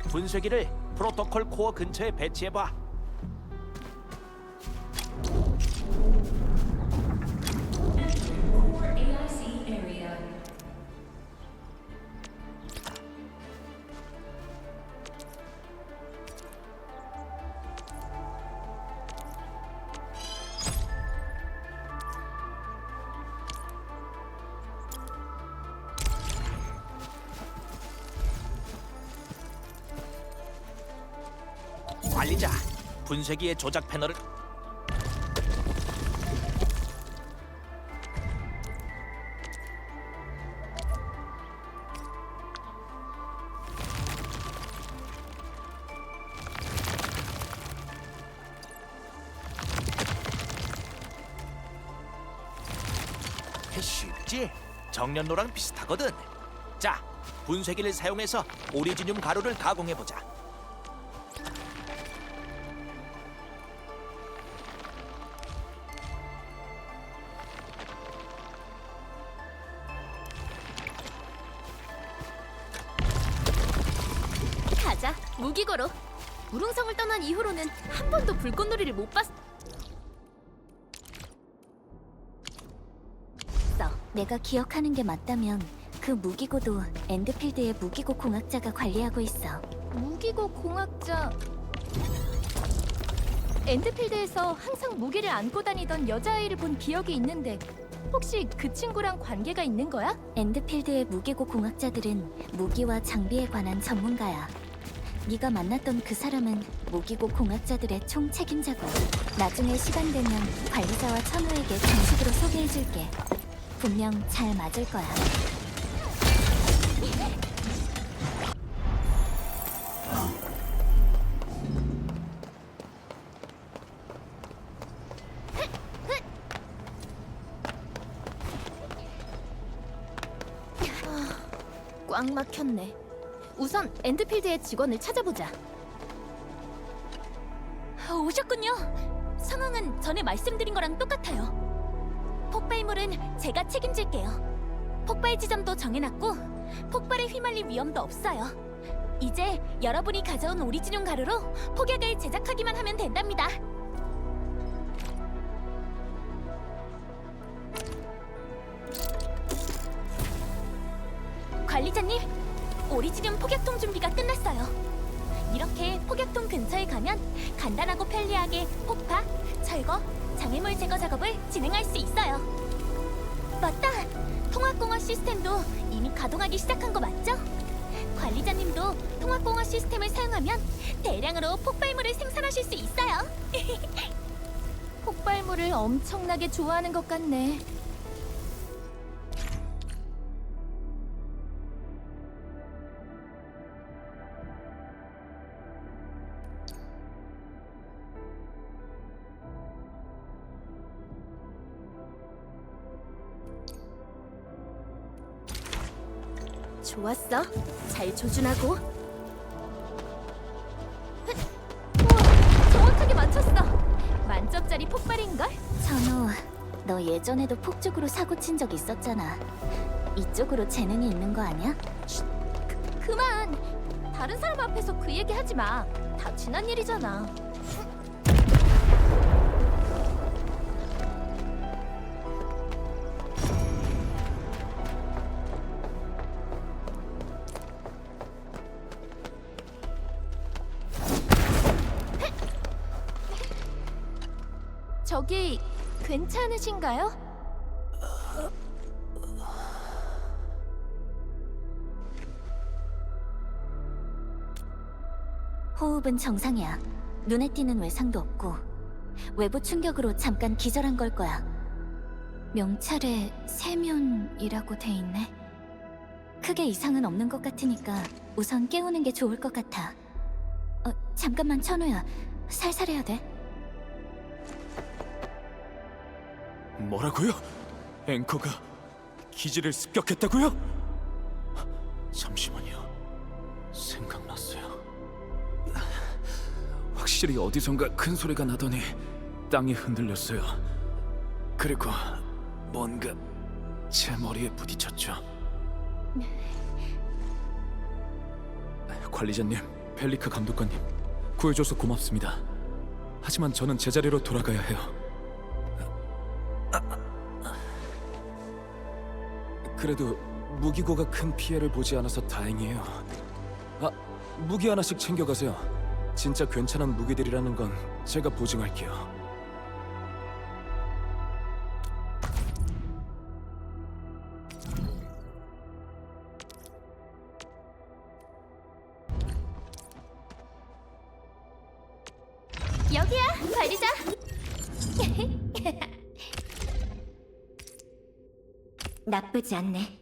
분쇄기를 프로토콜 코어 근처에 배치해봐. Core AIC area. 관리자, 분쇄기의 조작 패널을 쉽지? 정년로랑 비슷하거든. 자, 분쇄기를 사용해서 오리지늄 가루를 가공해보자. 가자, 무기고로. 무릉성을 떠난 이후로는 한 번도 불꽃놀이를 못 봤어. 내가 기억하는 게 맞다면 그 무기고도 엔드필드의 무기고 공학자가 관리하고 있어. 무기고 공학자. 엔드필드에서 항상 무기를 안고 다니던 여자아이를 본 기억이 있는데 혹시 그 친구랑 관계가 있는 거야? 엔드필드의 무기고 공학자들은 무기와 장비에 관한 전문가야. 네가 만났던 그 사람은 무기고 공학자들의 총 책임자고 나중에 시간 되면 관리자와 천우에게 정식으로 소개해줄게. 분명 잘 맞을 거야. 꽉 막혔네. 우선 엔드필드의 직원을 찾아보자. 오셨군요. 상황은 전에 말씀드린 거랑 똑같아요. 폭발물은 제가 책임질게요. 폭발 지점도 정해놨고 폭발에 휘말릴 위험도 없어요. 이제 여러분이 가져온 오리지늄 가루로 폭약을 제작하기만 하면 된답니다. 관리자님, 오리지늄 폭약통 준비가 끝났어요. 이렇게 폭약통 근처에 가면 간단하고 편리하게 폭파, 철거, 장애물 제거 작업을 진행할 수 있어요. 맞다! 통합공학 시스템도 이미 가동하기 시작한 거 맞죠? 관리자님도 통합공학 시스템을 사용하면 대량으로 폭발물을 생산하실 수 있어요. 폭발물을 엄청나게 좋아하는 것 같네. 좋았어. 잘 조준하고. 우와, 정확하게 맞췄어. 만점짜리 폭발인걸? 천우, 너 예전에도 폭 쪽으로 사고 친 적 있었잖아. 이쪽으로 재능이 있는 거 아니야? 그만. 다른 사람 앞에서 그 얘기 하지 마. 다 지난 일이잖아. 저기 괜찮으신가요? 호흡은 정상이야. 눈에 띄는 외상도 없고 외부 충격으로 잠깐 기절한 걸 거야. 명찰에 세면이라고 돼 있네. 크게 이상은 없는 것 같으니까 우선 깨우는 게 좋을 것 같아. 잠깐만 천우야. 살살해야 돼. 뭐라고요? 앵커가 기지를 습격했다고요? 잠시만요. 생각났어요. 확실히 어디선가 큰 소리가 나더니 땅이 흔들렸어요. 그리고 뭔가 제 머리에 부딪혔죠. 관리자님, 펠리카 감독관님, 구해줘서 고맙습니다. 하지만 저는 제자리로 돌아가야 해요. 그래도 무기고가 큰 피해를 보지 않아서 다행이에요. 무기 하나씩 챙겨가세요. 진짜 괜찮은 무기들이라는 건 제가 보증할게요. 여기야, 관리자. 나쁘지 않네.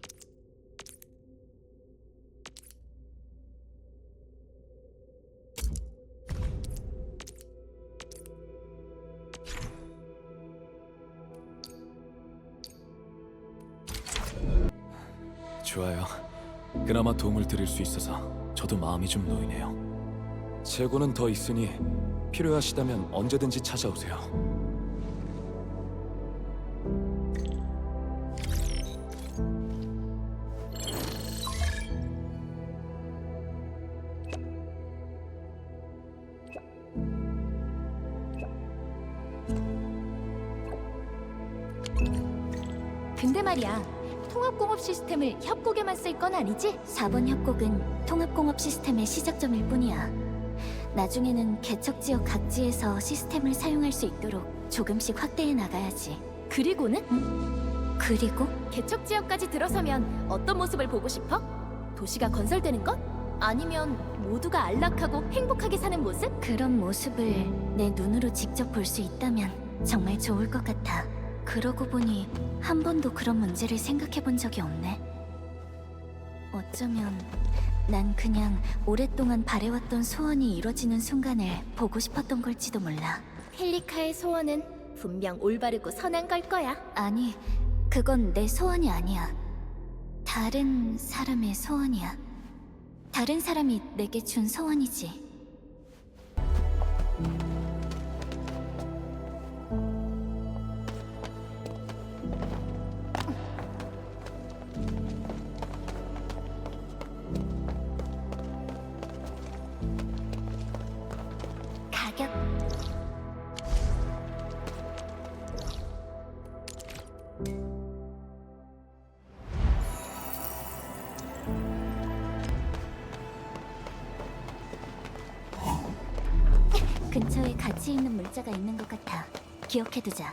좋아요. 그나마 도움을 드릴 수 있어서 저도 마음이 좀 놓이네요. 재고는 더 있으니 필요하시다면 언제든지 찾아오세요. 근데 말이야, 통합공업 시스템을 협곡에만 쓸 건 아니지? 4번 협곡은 통합공업 시스템의 시작점일 뿐이야. 나중에는 개척 지역 각지에서 시스템을 사용할 수 있도록 조금씩 확대해 나가야지. 그리고는 그리고 개척 지역까지 들어서면 어떤 모습을 보고 싶어? 도시가 건설되는 것? 아니면 모두가 안락하고 행복하게 사는 모습? 그런 모습을 내 눈으로 직접 볼 수 있다면 정말 좋을 것 같아. 그러고 보니 한 번도 그런 문제를 생각해 본 적이 없네. 어쩌면 난 그냥 오랫동안 바래왔던 소원이 이뤄지는 순간을 보고 싶었던 걸지도 몰라. 펠리카의 소원은 분명 올바르고 선한 걸 거야. 아니, 그건 내 소원이 아니야. 다른 사람의 소원이야. 다른 사람이 내게 준 소원이지. 가격 근처에 가치 있는 물자가 있는 것 같아. 기억해두자.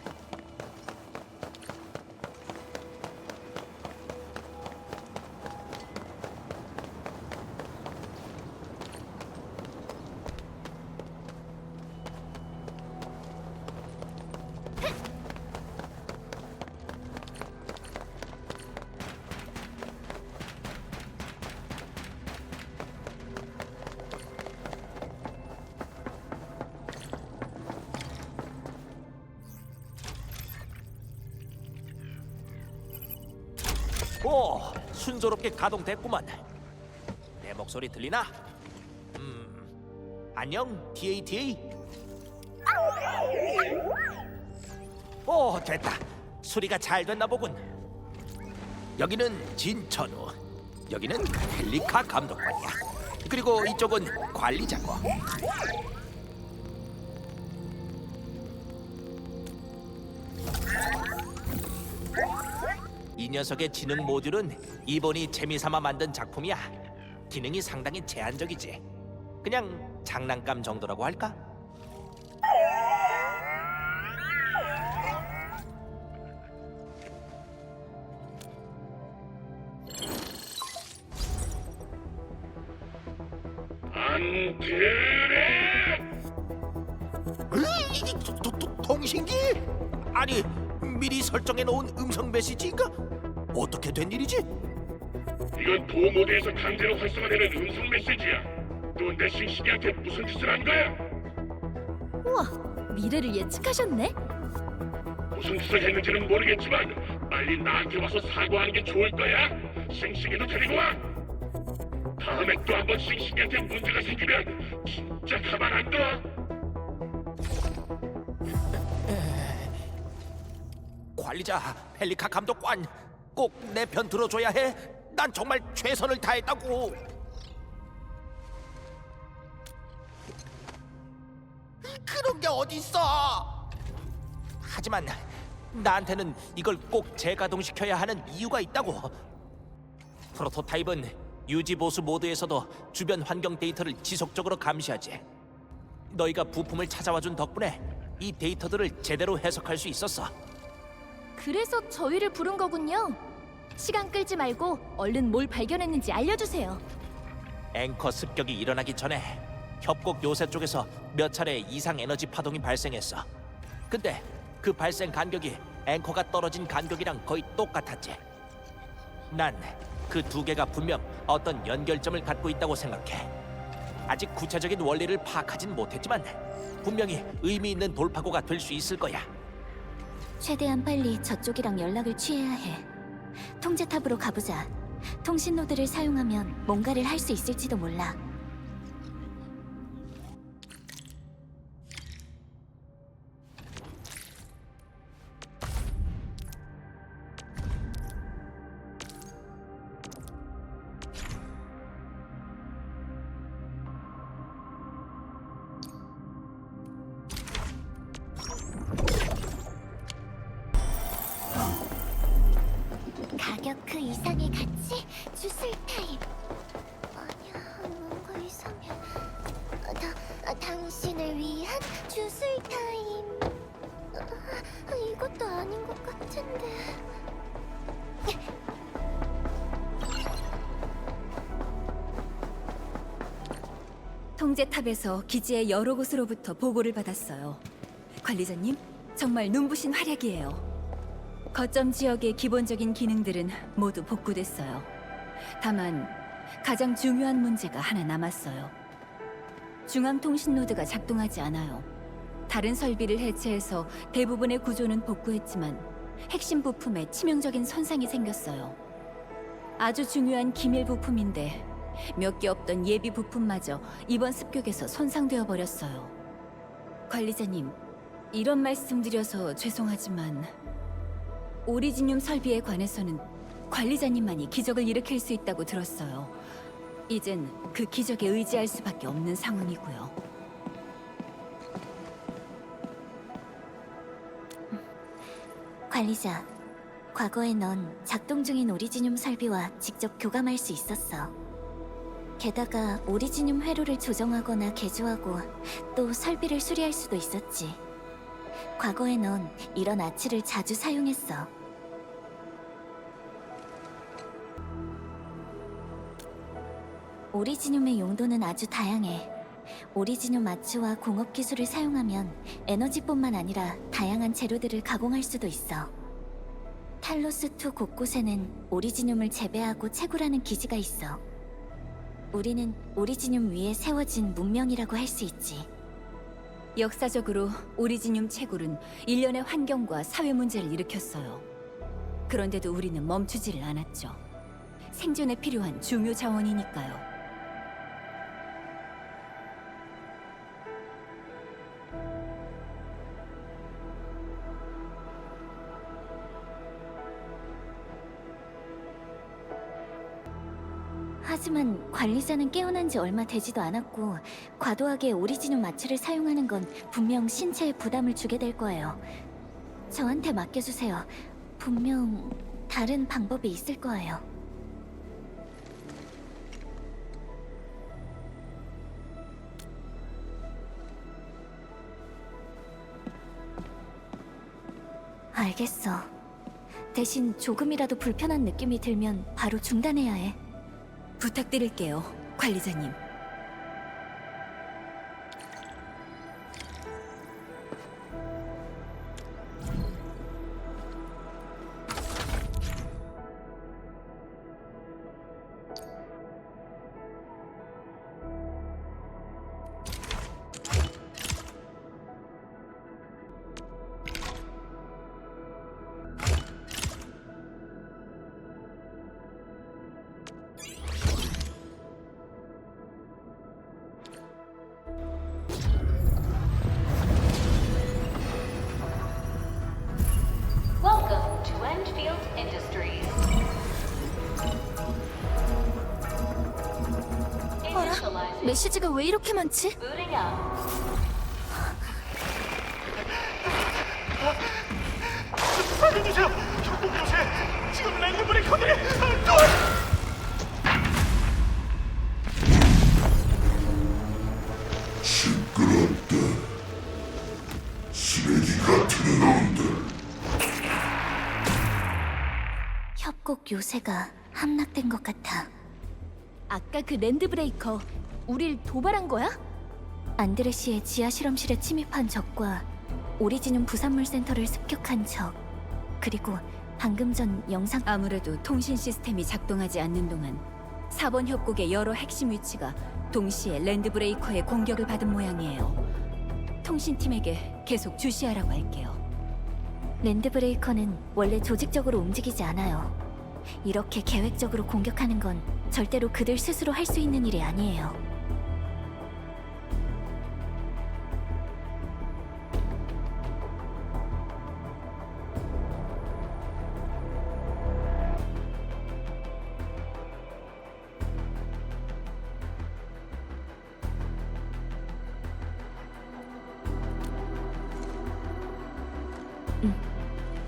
오, 순조롭게 가동됐구만. 내 목소리 들리나? 안녕, DATA. 오, 됐다. 수리가 잘 됐나 보군. 여기는 진천우, 여기는 펠리카 감독관이야. 그리고 이쪽은 관리자고. 이 녀석의 지능 모듈은 이번이 재미삼아 만든 작품이야. 기능이 상당히 제한적이지. 그냥 장난감 정도라고 할까? 안 그래? 통신기? 아니, 미리 설정해 놓은 음성 메시지인가? 어떻게 된 일이지? 이건 도어 모드에서 강제로 활성화되는 음성 메시지야. 또 내 싱싱이한테 무슨 짓을 한 거야? 우와, 미래를 예측하셨네? 무슨 짓을 했는지는 모르겠지만 빨리 나한테 와서 사과하는 게 좋을 거야. 싱싱이도 데리고 와. 다음에 또 한 번 싱싱이한테 문제가 생기면 진짜 가만 안 둬. 관리자, 펠리카 감독관, 꼭 내 편 들어줘야 해. 난 정말 최선을 다했다고. 그런 게 어딨어? 하지만 나한테는 이걸 꼭 재가동시켜야 하는 이유가 있다고. 프로토타입은 유지 보수 모드에서도 주변 환경 데이터를 지속적으로 감시하지. 너희가 부품을 찾아와준 덕분에 이 데이터들을 제대로 해석할 수 있었어. 그래서 저희를 부른 거군요. 시간 끌지 말고 얼른 뭘 발견했는지 알려주세요. 앵커 습격이 일어나기 전에 협곡 요새 쪽에서 몇 차례 이상 에너지 파동이 발생했어. 근데 그 발생 간격이 앵커가 떨어진 간격이랑 거의 똑같았지. 난 그 두 개가 분명 어떤 연결점을 갖고 있다고 생각해. 아직 구체적인 원리를 파악하진 못했지만 분명히 의미 있는 돌파구가 될 수 있을 거야. 최대한 빨리 저쪽이랑 연락을 취해야 해. 통제탑으로 가보자. 통신 노드를 사용하면 뭔가를 할 수 있을지도 몰라. 가격 그 이상의 가치? 주술 타임. 아니야, 뭔가 이상해. 당신을 위한 주술 타임. 이것도 아닌 것 같은데. 통제탑에서 기지의 여러 곳으로부터 보고를 받았어요. 관리자님, 정말 눈부신 활약이에요. 거점 지역의 기본적인 기능들은 모두 복구됐어요. 다만 가장 중요한 문제가 하나 남았어요. 중앙 통신 노드가 작동하지 않아요. 다른 설비를 해체해서 대부분의 구조는 복구했지만 핵심 부품에 치명적인 손상이 생겼어요. 아주 중요한 기밀 부품인데 몇 개 없던 예비 부품마저 이번 습격에서 손상되어 버렸어요. 관리자님, 이런 말씀 드려서 죄송하지만 오리지늄 설비에 관해서는 관리자님만이 기적을 일으킬 수 있다고 들었어요. 이젠 그 기적에 의지할 수밖에 없는 상황이고요. 관리자, 과거에 넌 작동 중인 오리지늄 설비와 직접 교감할 수 있었어. 게다가 오리지늄 회로를 조정하거나 개조하고 또 설비를 수리할 수도 있었지. 과거에 넌 이런 아치를 자주 사용했어. 오리지늄의 용도는 아주 다양해. 오리지늄 아치와 공업 기술을 사용하면 에너지뿐만 아니라 다양한 재료들을 가공할 수도 있어. 탈로스2 곳곳에는 오리지늄을 재배하고 채굴하는 기지가 있어. 우리는 오리지늄 위에 세워진 문명이라고 할 수 있지. 역사적으로 오리지늄 채굴은 일련의 환경과 사회 문제를 일으켰어요. 그런데도 우리는 멈추지를 않았죠. 생존에 필요한 중요 자원이니까요. 하지만 관리자는 깨어난 지 얼마 되지도 않았고 과도하게 오리지늄 마취를 사용하는 건 분명 신체에 부담을 주게 될 거예요. 저한테 맡겨주세요. 분명 다른 방법이 있을 거예요. 알겠어. 대신 조금이라도 불편한 느낌이 들면 바로 중단해야 해. 부탁드릴게요, 관리자님. Welcome to Enfield Industries. Initializing. 메시지가 왜 이렇게 많지? Booting up. 살려주세요! 협곡 요새 지금 랜드 브레이커들이 협곡 요새가 함락된 것 같아. 아까 그 랜드 브레이커 우릴 도발한 거야? 안드레시의 지하 실험실에 침입한 적과 오리지늄 부산물 센터를 습격한 적, 그리고 방금 전 영상 아무래도 통신 시스템이 작동하지 않는 동안 4번 협곡의 여러 핵심 위치가 동시에 랜드브레이커의 공격을 받은 모양이에요. 통신팀에게 계속 주시하라고 할게요. 랜드브레이커는 원래 조직적으로 움직이지 않아요. 이렇게 계획적으로 공격하는 건 절대로 그들 스스로 할 수 있는 일이 아니에요.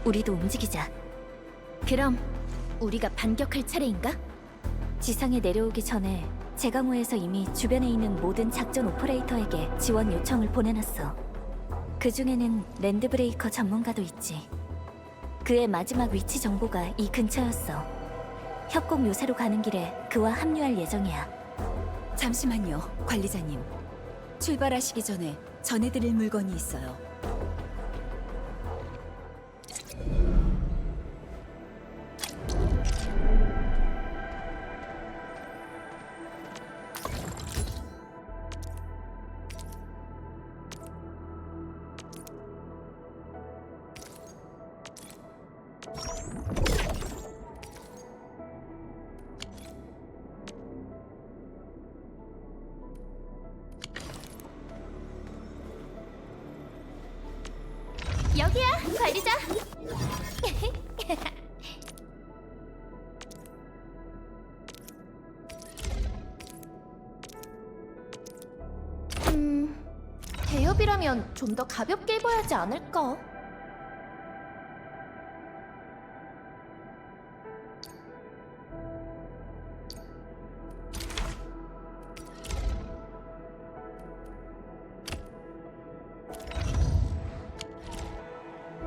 우리도 움직이자. 그럼 우리가 반격할 차례인가? 지상에 내려오기 전에 제강호에서 이미 주변에 있는 모든 작전 오퍼레이터에게 지원 요청을 보내놨어. 그 중에는 랜드브레이커 전문가도 있지. 그의 마지막 위치 정보가 이 근처였어. 협곡 요새로 가는 길에 그와 합류할 예정이야. 잠시만요, 관리자님. 출발하시기 전에 전해드릴 물건이 있어요. 여기야, 관리자. 대엽이라면 좀 더 가볍게 입어야 하지 않을까?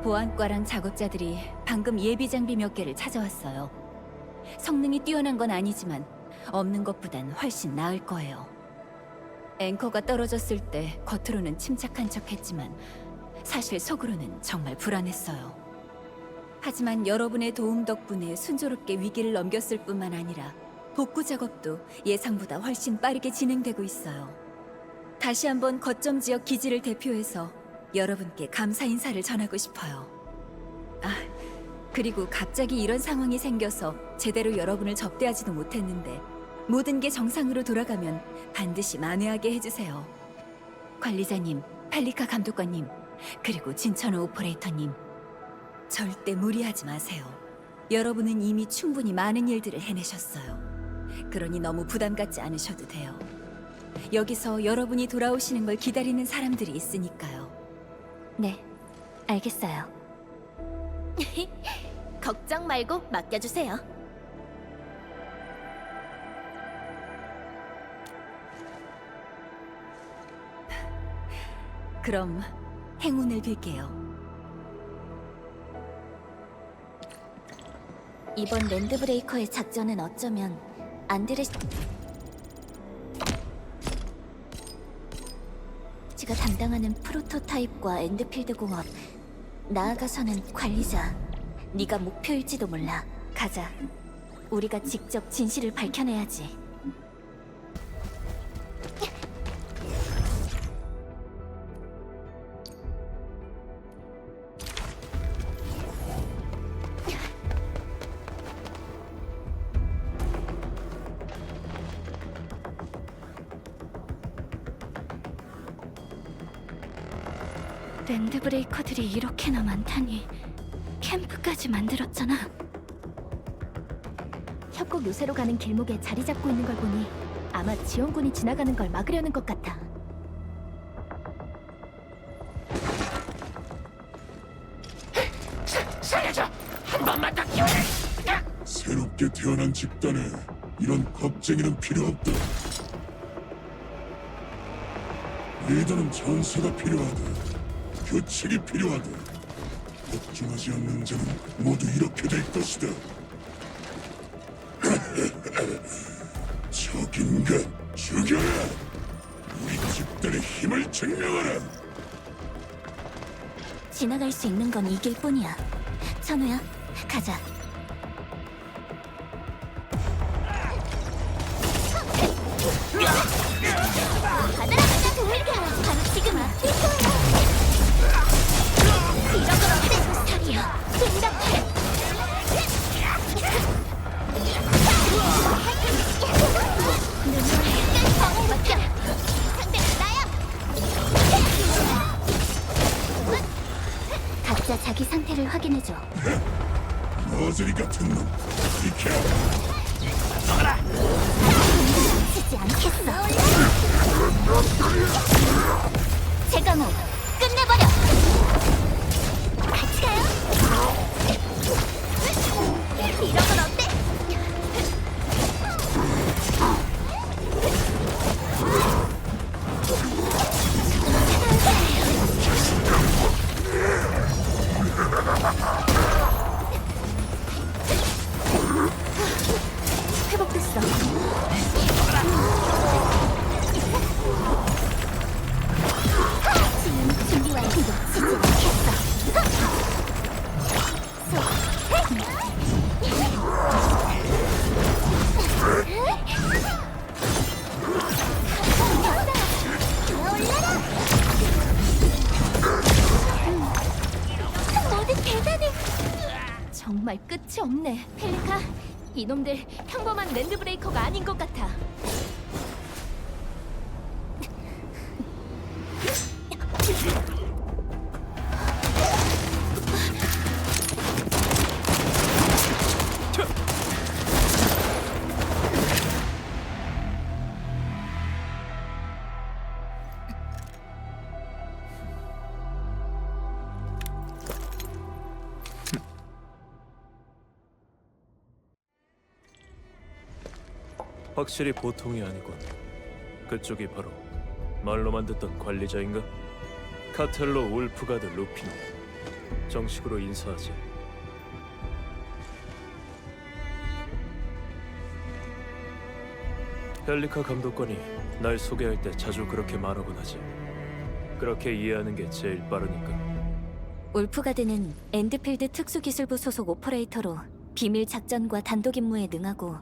보안과랑 작업자들이 방금 예비 장비 몇 개를 찾아왔어요. 성능이 뛰어난 건 아니지만 없는 것보단 훨씬 나을 거예요. 앵커가 떨어졌을 때 겉으로는 침착한 척했지만 사실 속으로는 정말 불안했어요. 하지만 여러분의 도움 덕분에 순조롭게 위기를 넘겼을 뿐만 아니라 복구 작업도 예상보다 훨씬 빠르게 진행되고 있어요. 다시 한번 거점 지역 기지를 대표해서 여러분께 감사 인사를 전하고 싶어요. 아, 그리고 갑자기 이런 상황이 생겨서 제대로 여러분을 접대하지도 못했는데 모든 게 정상으로 돌아가면 반드시 만회하게 해주세요. 관리자님, 팔리카 감독관님, 그리고 진천호 오퍼레이터님, 절대 무리하지 마세요. 여러분은 이미 충분히 많은 일들을 해내셨어요. 그러니 너무 부담 갖지 않으셔도 돼요. 여기서 여러분이 돌아오시는 걸 기다리는 사람들이 있으니까요. 네, 알겠어요. 걱정 말고 맡겨주세요. 그럼 행운을 빌게요. 이번 랜드브레이커의 작전은 어쩌면 안드레시가 담당하는 프로토타입과 엔드필드 공업, 나아가서는 관리자, 네가 목표일지도 몰라. 가자. 우리가 직접 진실을 밝혀내야지. 랜드브레이커들이 이렇게나 많다니. 캠프까지 만들었잖아. 협곡 요새로 가는 길목에 자리 잡고 있는 걸 보니 아마 지원군이 지나가는 걸 막으려는 것 같아. 살려줘! 한 번만 더 기회를! 새롭게 태어난 집단에 이런 겁쟁이는 필요 없다. 리더는 전사가 필요하다. 교칙이 필요하다. 복종하지 않는 자는 모두 이렇게 될 것이다. 적인가 죽여라! 우리 집단 자연의 힘을 증명하라. 지나갈 수 있는 건 이길 뿐이야. 천우야, 가자. 받아라, 돌려. 바로 지금아. 이런 건 어때? 살이야. 생각해. 눈물에 방울 맡겨. 상대는 나야. 각자 자기 상태를 확인해줘. 머저리 같은 놈, 비켜. 치지 않겠어. 제가모 끝내버려. 같이 가요. 이런 건 어때? 회복됐어. 지금 준비 완료. 놓치지 않겠어. 모두 대단해. 정말 끝이 없네. 펠리카, 이놈들 평범한 랜드브레이커가 아닌 것 같아. 확실히 보통이 아니군. 그쪽이 바로 말로만 듣던 관리자인가? 카텔로 울프가드 루피노. 정식으로 인사하지. 펠리카 감독관이 날 소개할 때 자주 그렇게 말하곤 하지. 그렇게 이해하는 게 제일 빠르니까. 울프가드는 엔드필드 특수기술부 소속 오퍼레이터로 비밀 작전과 단독 임무에 능하고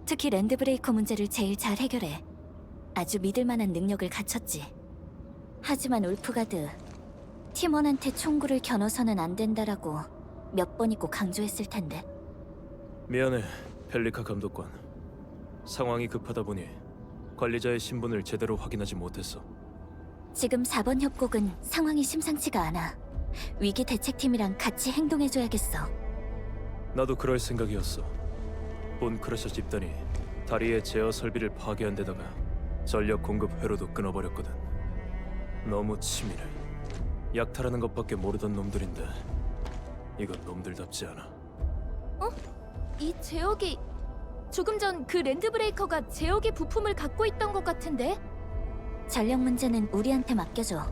특히 랜드브레이커 문제를 제일 잘 해결해 아주 믿을만한 능력을 갖췄지. 하지만 울프가드, 팀원한테 총구를 겨눠서는 안 된다라고 몇 번이고 강조했을 텐데. 미안해, 펠리카 감독관. 상황이 급하다 보니 관리자의 신분을 제대로 확인하지 못했어. 지금 4번 협곡은 상황이 심상치가 않아. 위기 대책팀이랑 같이 행동해줘야겠어. 나도 그럴 생각이었어. 본 크러셔 집단이 다리의 제어 설비를 파괴한 데다가 전력 공급 회로도 끊어버렸거든. 너무 치밀해. 약탈하는 것밖에 모르던 놈들인데 이건 놈들답지 않아. 이 제어기, 조금 전 그 랜드브레이커가 제어기 부품을 갖고 있던 것 같은데? 전력 문제는 우리한테 맡겨줘.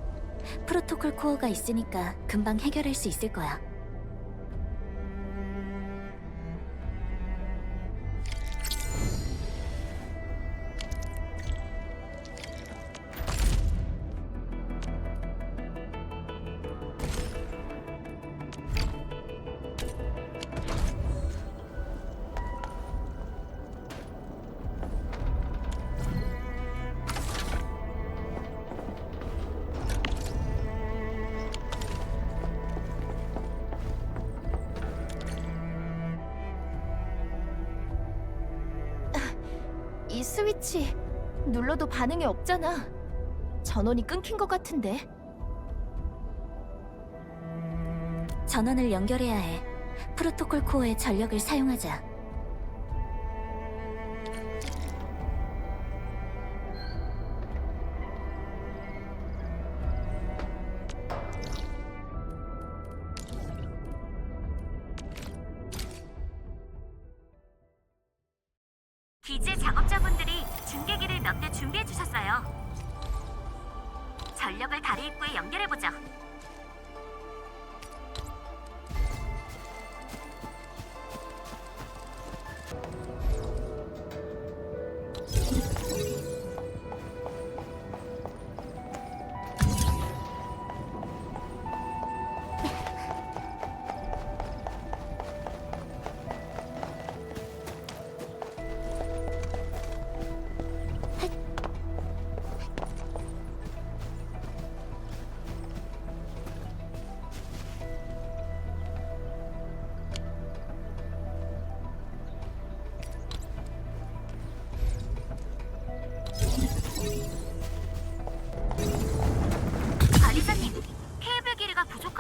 프로토콜 코어가 있으니까 금방 해결할 수 있을 거야. 이 스위치 눌러도 반응이 없잖아. 전원이 끊긴 것 같은데. 전원을 연결해야 해. 프로토콜 코어의 전력을 사용하자. 기지의 작업자분들이 중계기를 몇 대 준비해 주셨어요. 전력을 다리 입구에 연결해 보죠.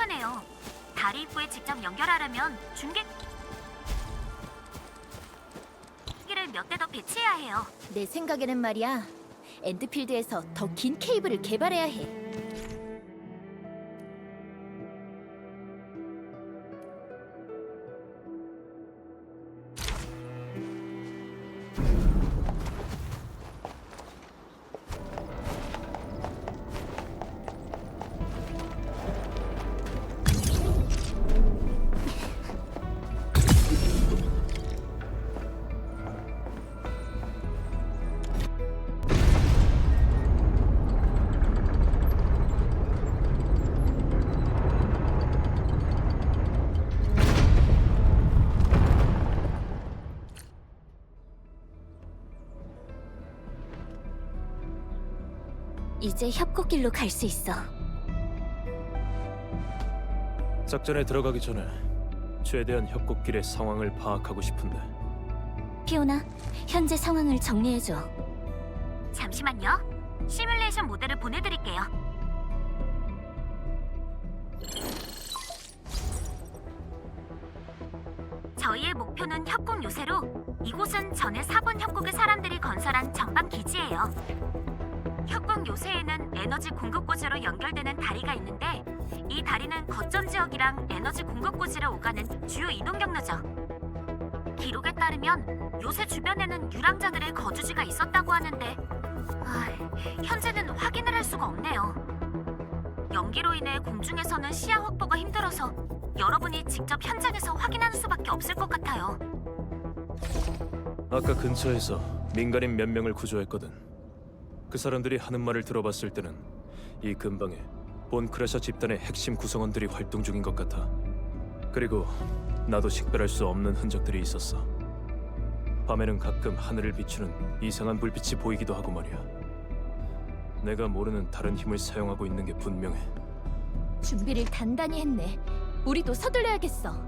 곤란해요. 다리 입구에 직접 연결하려면 중계기를 몇 대 더 배치해야 해요. 내 생각에는 말이야. 엔드필드에서 더 긴 케이블을 개발해야 해. 이제 협곡길로 갈 수 있어. 작전에 들어가기 전에 최대한 협곡길의 상황을 파악하고 싶은데. 피오나, 현재 상황을 정리해줘. 잠시만요. 시뮬레이션 모델을 보내드릴게요. 저희의 목표는 협곡 요새로 이곳은 전에 4번 협곡의 사람들이 건설한 전방 기지예요. 협곡 요새에는 에너지 공급고지로 연결되는 다리가 있는데 이 다리는 거점 지역이랑 에너지 공급고지를 오가는 주요 이동 경로죠. 기록에 따르면 요새 주변에는 유랑자들의 거주지가 있었다고 하는데 현재는 확인을 할 수가 없네요. 연기로 인해 공중에서는 시야 확보가 힘들어서 여러분이 직접 현장에서 확인하는 수밖에 없을 것 같아요. 아까 근처에서 민간인 몇 명을 구조했거든. 그 사람들이 하는 말을 들어봤을 때는 이 근방에 본 크래셔 집단의 핵심 구성원들이 활동 중인 것 같아. 그리고 나도 식별할 수 없는 흔적들이 있었어. 밤에는 가끔 하늘을 비추는 이상한 불빛이 보이기도 하고 말이야. 내가 모르는 다른 힘을 사용하고 있는 게 분명해. 준비를 단단히 했네. 우리도 서둘러야겠어.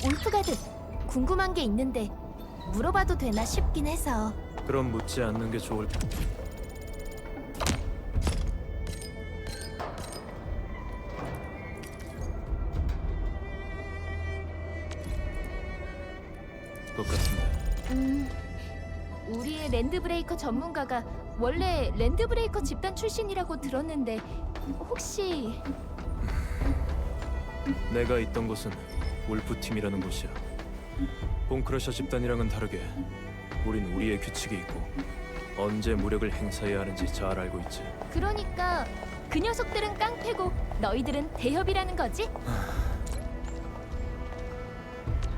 울프가드, 궁금한 게 있는데 물어봐도 되나 싶긴 해서. 그럼 묻지 않는 게 좋을 것 같은데. 우리의 랜드브레이커 전문가가 원래 랜드브레이커 집단 출신이라고 들었는데 혹시... 내가 있던 곳은 울프팀이라는 곳이야. 본크러셔 집단이랑은 다르게 우린 우리의 규칙이 있고 언제 무력을 행사해야 하는지 잘 알고 있지. 그러니까 그 녀석들은 깡패고 너희들은 대협이라는 거지?